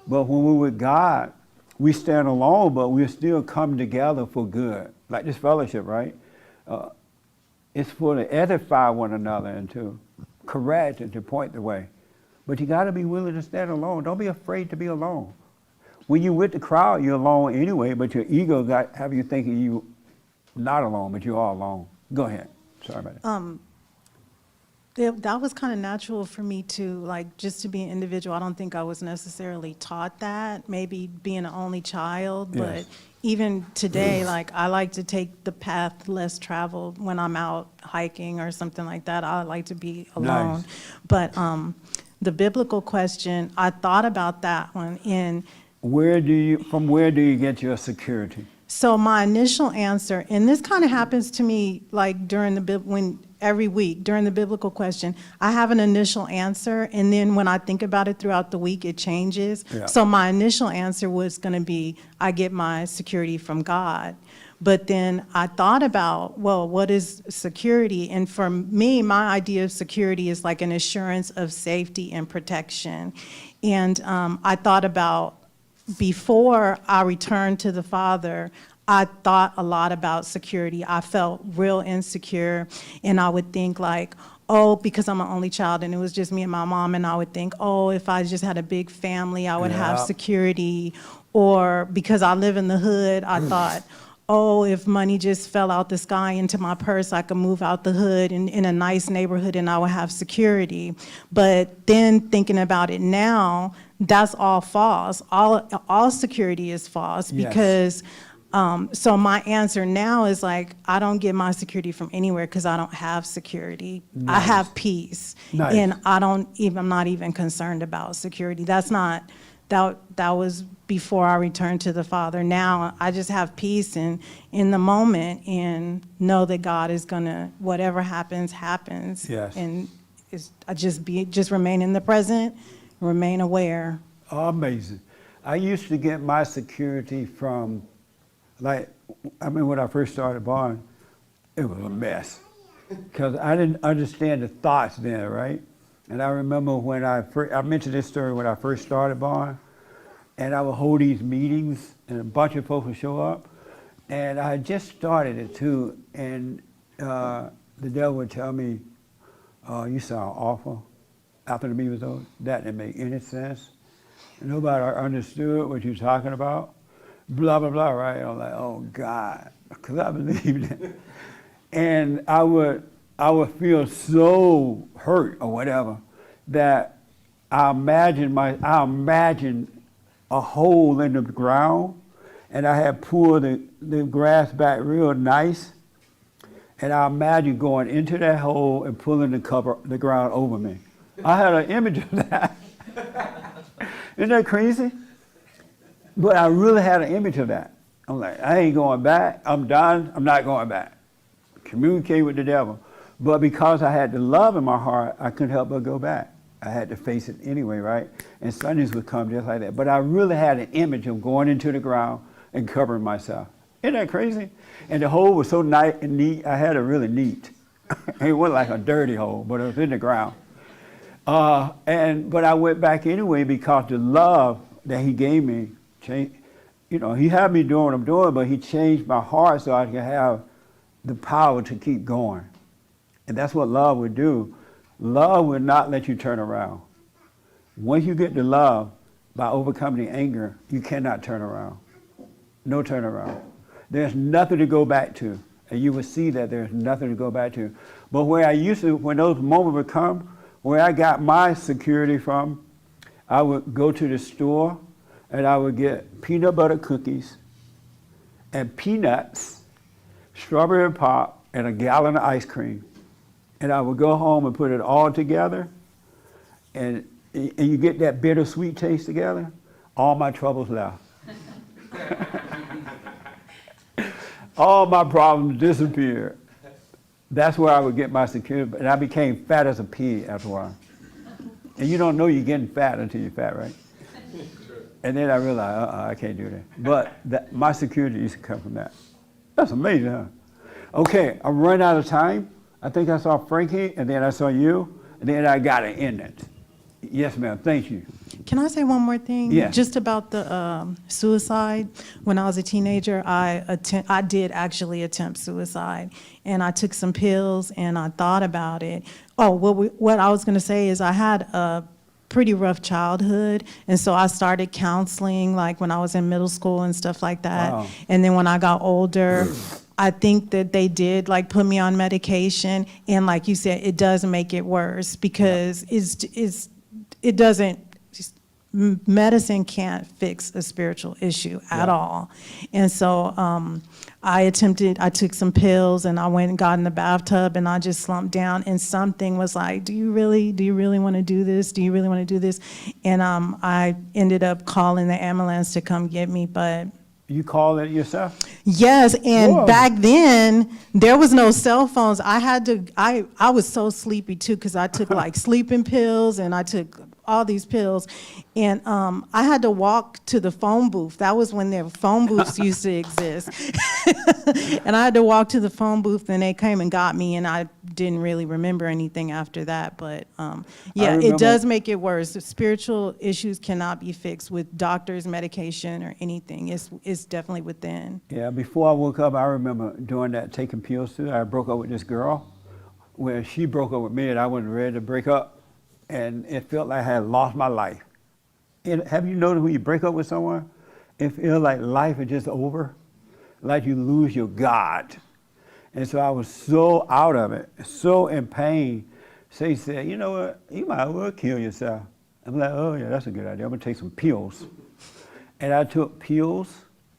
But when we're with God, we stand alone, but we still come together for good. Like this fellowship, right? It's for to edify one another and to correct and to point the way. But you got to be willing to stand alone. Don't be afraid to be alone. When you're with the crowd, you're alone anyway, but your ego have you thinking you not alone, but you are alone. Go ahead. Sorry about that. That was kind of natural for me to just to be an individual. I don't think I was necessarily taught that, maybe being an only child, Yes. but even today, I like to take the path less traveled when I'm out hiking or something like that. I like to be alone. Nice. But the biblical question, I thought about that one From where do you get your security? So my initial answer, and this kind of happens to me every week during the biblical question, I have an initial answer, and then when I think about it throughout the week, it changes. Yeah. So my initial answer was going to be, I get my security from God. But then I thought about, well, what is security? And for me, my idea of security is like an assurance of safety and protection. And I thought about, before I returned to the Father, I thought a lot about security. I felt real insecure, and I would think like, oh, because I'm an only child and it was just me and my mom, and I would think, oh, if I just had a big family, I would have Yeah. security. Or because I live in the hood, I thought, oh, if money just fell out the sky into my purse, I could move out the hood in a nice neighborhood and I would have security. But then thinking about it now, that's all false. All security is false Yes. because so my answer now is like, I don't get my security from anywhere because I don't have security. I Nice. have peace. Nice. And I'm not even concerned about security. That was before I returned to the Father. Now I just have peace and in the moment and know that God is gonna, whatever happens, happens. Yes. And I just remain in the present, remain aware. Amazing. I used to get my security from, when I first started Bond, it was a mess. Because I didn't understand the thoughts then, right? And I remember when I mentioned this story when I first started Bond, and I would hold these meetings, and a bunch of folks would show up, and I had just started it too, and the devil would tell me, you sound awful, after the meeting was over. That didn't make any sense. Nobody understood what you're talking about. Blah, blah, blah, right? I'm like, oh God, because I believed it. And I would feel so hurt or whatever that I imagined a hole in the ground, and I had pulled the grass back real nice, and I imagined going into that hole and pulling the ground over me. I had an image of that. Isn't that crazy? But I really had an image of that. I'm like, I ain't going back. I'm done. I'm not going back. Communicate with the devil. But because I had the love in my heart, I couldn't help but go back. I had to face it anyway, right? And Sundays would come just like that. But I really had an image of going into the ground and covering myself. Isn't that crazy? And the hole was so nice and neat. I had it really neat. It wasn't like a dirty hole, but it was in the ground. But I went back anyway because the love that he gave me changed. You know, he had me doing what I'm doing, but he changed my heart so I could have the power to keep going. And that's what love would do. Love will not let you turn around. Once you get the love, by overcoming the anger, you cannot turn around. No turnaround. There's nothing to go back to. And you will see that there's nothing to go back to. But where I used to, when those moments would come, where I got my security from, I would go to the store and I would get peanut butter cookies and peanuts, strawberry pop, and a gallon of ice cream. And I would go home and put it all together, and you get that bittersweet taste together, all my troubles left. All my problems disappeared. That's where I would get my security, and I became fat as a pig after a while. And you don't know you're getting fat until you're fat, right? And then I realized, I can't do that. But my security used to come from that. That's amazing, huh? Okay, I'm running out of time. I think I saw Frankie, and then I saw you, and then I got to end it. Yes, ma'am. Thank you. Can I say one more thing? Yeah. Just about the suicide. When I was a teenager, I did actually attempt suicide, and I took some pills, and I thought about it. Oh, what I was going to say is I had a pretty rough childhood, and so I started counseling like when I was in middle school and stuff like that. Wow. And then when I got older, I think that they did like put me on medication, and like you said, it does make it worse because it doesn't. Medicine can't fix a spiritual issue at all. And so I took some pills, and I went and got in the bathtub, and I just slumped down, and something was like, do you really want to do this? Do you really want to do this? And I ended up calling the ambulance to come get me, but You called it yourself? yes, and Whoa. back then there was no cell phones. I was so sleepy too because I took like sleeping pills, and I took all these pills, and I had to walk to the phone booth. That was when their phone booths used to exist. And I had to walk to the phone booth, and they came and got me, and I didn't really remember anything after that. But yeah, remember- it does make it worse. The spiritual issues cannot be fixed with doctors, medication, or anything. It's definitely within. Yeah, before I woke up, I remember doing that, taking pills too. I broke up with this girl where she broke up with me and I wasn't ready to break up. And it felt like I had lost my life. And have you noticed when you break up with someone, it feels like life is just over? Like you lose your God. And so I was so out of it, so in pain. So he said, you know what, you might as well kill yourself. I'm like, oh yeah, that's a good idea. I'm gonna take some pills. And I took pills,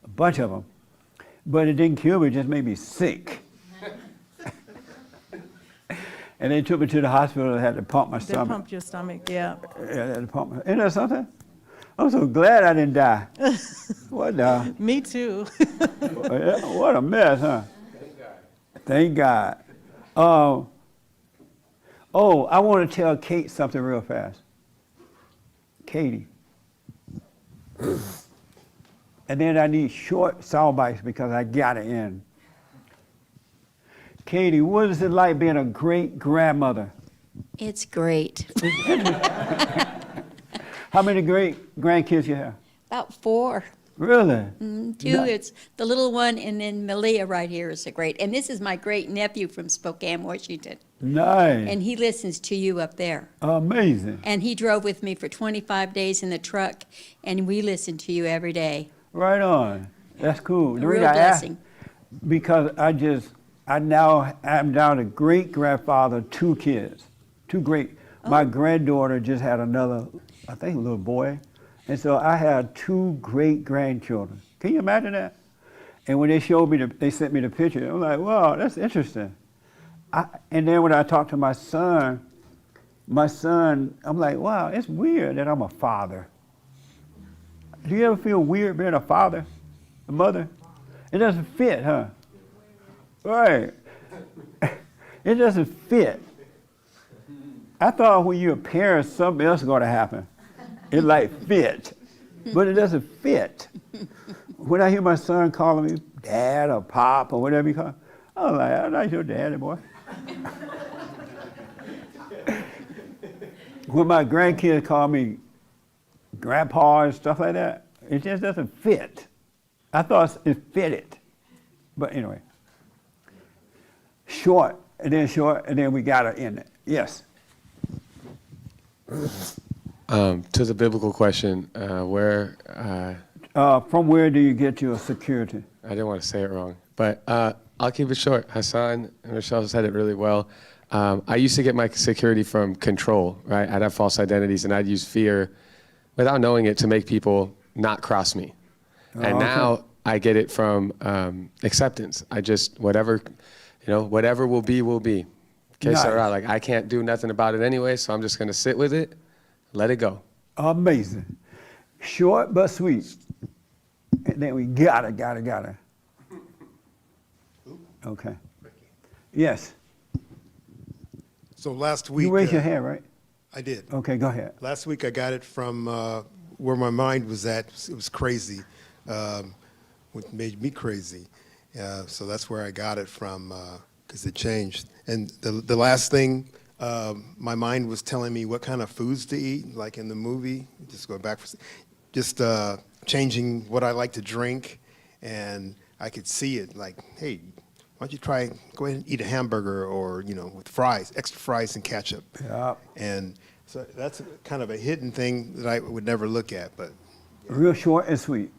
a bunch of them. But it didn't kill me, it just made me sick. And they took me to the hospital and had to pump my They stomach. pumped your stomach, yeah. Yeah, they had to pump my, isn't that something? I'm so glad I didn't die. What the? Me too. What a mess, huh? Thank God. Oh, I want to tell Kate something real fast. Katie. And then I need short sound bites because I got to end. Katie, what is it like being a great grandmother? It's great. How many great grandkids you have? About 4. Really? Two, it's the little one, and then Malia right here is a great. And this is my great nephew from Spokane, Washington. Nice. And he listens to you up there. Amazing. And he drove with me for 25 days in the truck, and we listen to you every day. Right on. That's cool. A The real reason I asked- blessing. Because I'm down to great grandfather, 2 kids, 2 great. My granddaughter just had another, I think, a little boy. And so I had 2 great grandchildren. Can you imagine that? And when they showed me, they sent me the picture, I'm like, wow, that's interesting. And then when I talked to my son, I'm like, wow, it's weird that I'm a father. Do you ever feel weird being a father, a mother? It doesn't fit, huh? Right. It doesn't fit. I thought when you're a parent, something else is going to happen. It like fit, but it doesn't fit. When I hear my son calling me dad or pop or whatever he calls, I'm like, I'm not your daddy, boy. When my grandkids call me grandpa and stuff like that, it just doesn't fit. I thought it fitted, but anyway. Short, and then we got to end it. Yes. To the biblical question, From where do you get your security? I didn't want to say it wrong, but I'll keep it short. Hassan and Rochelle said it really well. I used to get my security from control, right? I'd have false identities, and I'd use fear without knowing it to make people not cross me. And now I get it from acceptance. I just, whatever will be, will be. Que Nice. sera. Like, I can't do nothing about it anyway, so I'm just going to sit with it, let it go. Amazing. Short but sweet. And then we gotta. Okay. Yes. So last week. You raised your hand, right? I did. Okay, go ahead. Last week I got it from where my mind was at. It was crazy, what made me crazy. So that's where I got it from, because it changed. And the last thing, my mind was telling me what kind of foods to eat, like in the movie. Just going back, just changing what I like to drink, and I could see it. Like, hey, why don't you go ahead and eat a hamburger, or with fries, extra fries and ketchup. Yeah. And so that's kind of a hidden thing that I would never look at, but. Real short and sweet.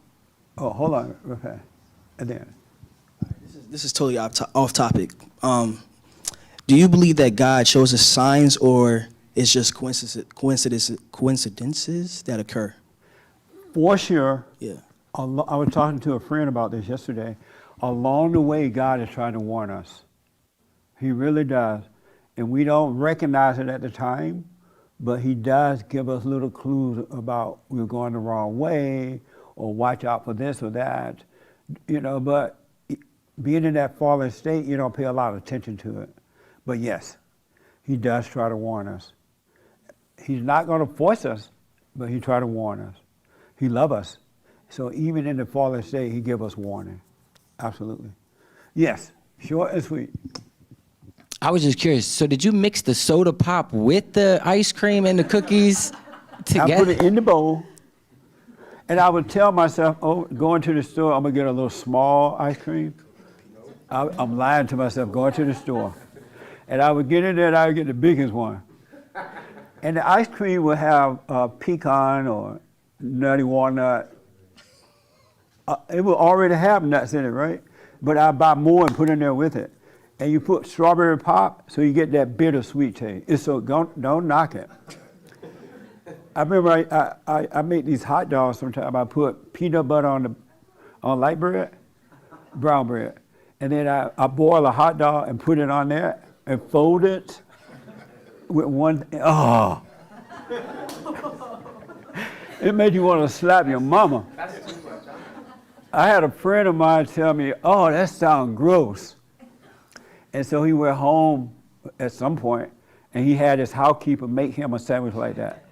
Oh, hold on, real fast. And then. This is totally off topic. Do you believe that God shows us signs, or it's just coincidences that occur? For sure. Yeah. I was talking to a friend about this yesterday. Along the way, God is trying to warn us. He really does. And we don't recognize it at the time, but he does give us little clues about we're going the wrong way, or watch out for this or that. But being in that fallen state, you don't pay a lot of attention to it. But yes, he does try to warn us. He's not going to force us, but he tries to warn us. He loves us. So even in the fallen state, he gives us warning. Absolutely. Yes, short and sweet. I was just curious. So did you mix the soda pop with the ice cream and the cookies together? I put it in the bowl, and I would tell myself, oh, going to the store, I'm gonna get a little small ice cream. I'm lying to myself, going to the store. And I would get in there and I would get the biggest one. And the ice cream would have pecan or nutty walnut. It will already have nuts in it, right? But I buy more and put in there with it. And you put strawberry pop, so you get that bittersweet taste. It's so don't knock it. I remember I make these hot dogs sometimes. I put peanut butter on light bread, brown bread, and then I boil a hot dog and put it on there and fold it with one. Oh, it made you want to slap your mama. I had a friend of mine tell me, "Oh, that sounds gross." And so he went home at some point, and he had his housekeeper make him a sandwich like that,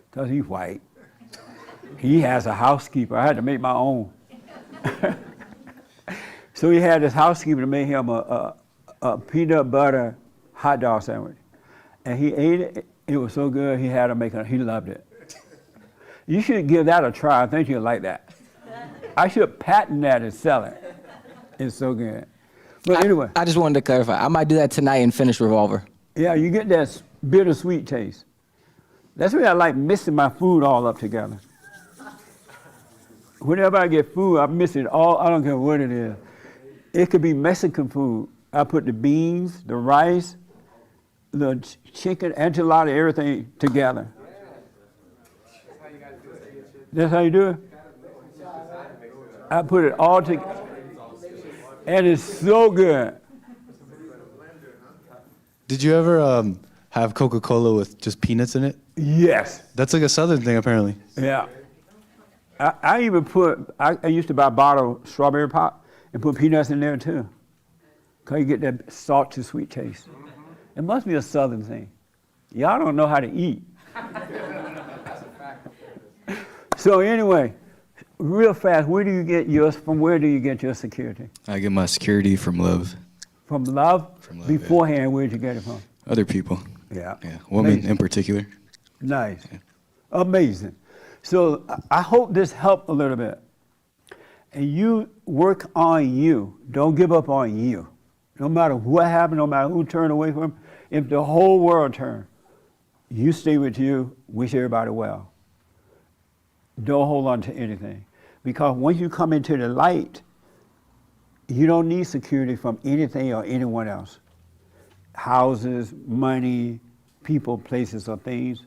because he's white. He has a housekeeper. I had to make my own. So he had his housekeeper to make him a peanut butter hot dog sandwich. And he ate it. It was so good, he had to make it. He loved it. You should give that a try. I think you'll like that. I should patent that and sell it. It's so good. But anyway. I just wanted to clarify. I might do that tonight and finish Revolver. Yeah, you get that bittersweet taste. That's why I like mixing my food all up together. Whenever I get food, I mix it all. I don't care what it is. It could be Mexican food. I put the beans, the rice, the chicken, enchilada, everything together. That's how you do it? I put it all together. And it's so good. Did you ever have Coca-Cola with just peanuts in it? Yes. That's like a Southern thing, apparently. Yeah. I even put, I used to buy a bottle of strawberry pop and put peanuts in there too. Because you get that salt to sweet taste. It must be a Southern thing. Y'all don't know how to eat. So anyway, real fast, where do you get yours, from where do you get your security? I get my security from love. From love? From love, beforehand, where'd you get it from? Other people. Yeah. Yeah, women Amazing. in particular. Nice. Yeah. Amazing. So I hope this helped a little bit. And you work on you. Don't give up on you. No matter what happened, no matter who turned away from, if the whole world turned, you stay with you, wish everybody well. Don't hold on to anything. Because once you come into the light, you don't need security from anything or anyone else. Houses, money, people, places, or things.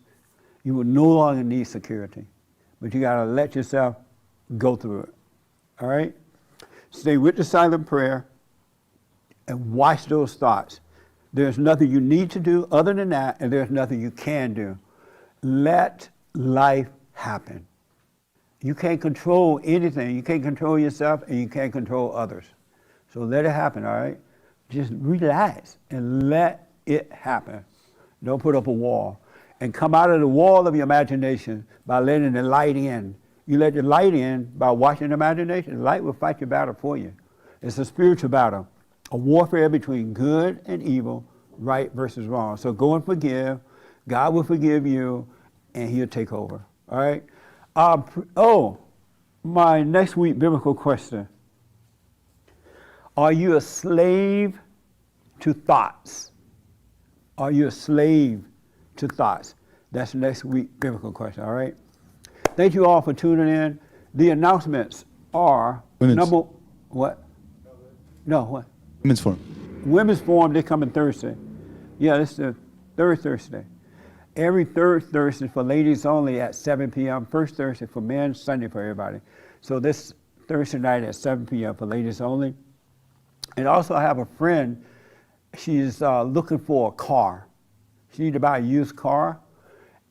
You will no longer need security. But you got to let yourself go through it. All right? Stay with the silent prayer and watch those thoughts. There's nothing you need to do other than that, and there's nothing you can do. Let life happen. You can't control anything. You can't control yourself, and you can't control others. So let it happen, all right? Just relax and let it happen. Don't put up a wall. And come out of the wall of your imagination by letting the light in. You let the light in by watching the imagination. The light will fight your battle for you. It's a spiritual battle, a warfare between good and evil, right versus wrong. So go and forgive. God will forgive you, and he'll take over, all right? My next week biblical question. Are you a slave to thoughts? Are you a slave to thoughts? That's next week biblical question, all right? Thank you all for tuning in. The announcements are what? No, what? Women's Forum. Women's Forum, they're coming Thursday. Yeah, this is the third Thursday. Every third Thursday for ladies only at 7 p.m. First Thursday for men, Sunday for everybody. So this Thursday night at 7 p.m. for ladies only. And also I have a friend, she's looking for a car. She needs to buy a used car.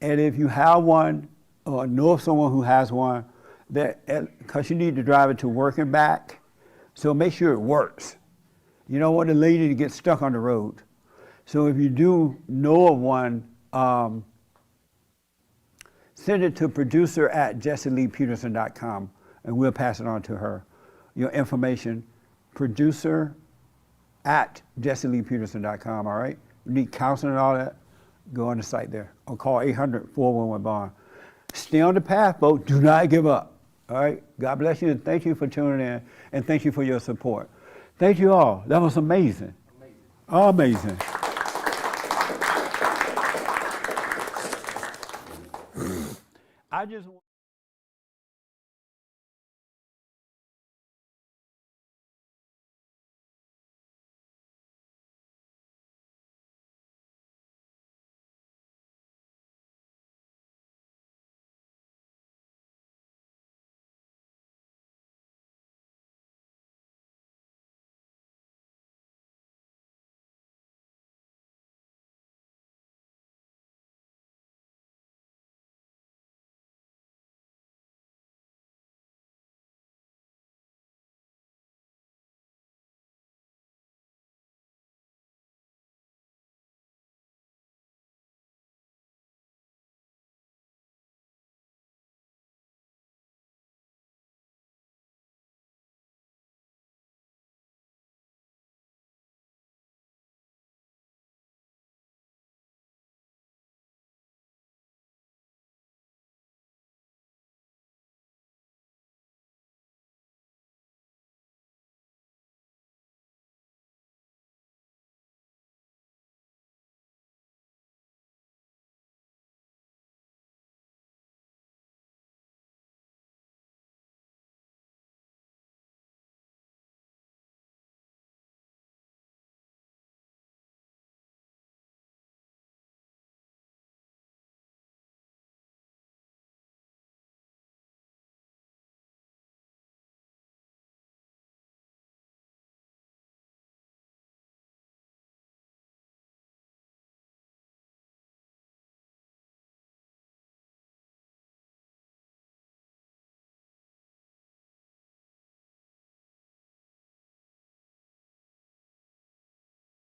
And if you have one or know of someone who has one, because you need to drive it to work and back, so make sure it works. You don't want the lady to get stuck on the road. So if you do know of one, send it to producer@jesseleepeterson.com and we'll pass it on to her. Your information, producer at jesseleepeterson.com, all right? If you need counseling and all that, go on the site there or call 800-411-BOND. Stay on the path, folks. Do not give up, all right? God bless you, and thank you for tuning in, and thank you for your support. Thank you all. That was amazing. Amazing. I just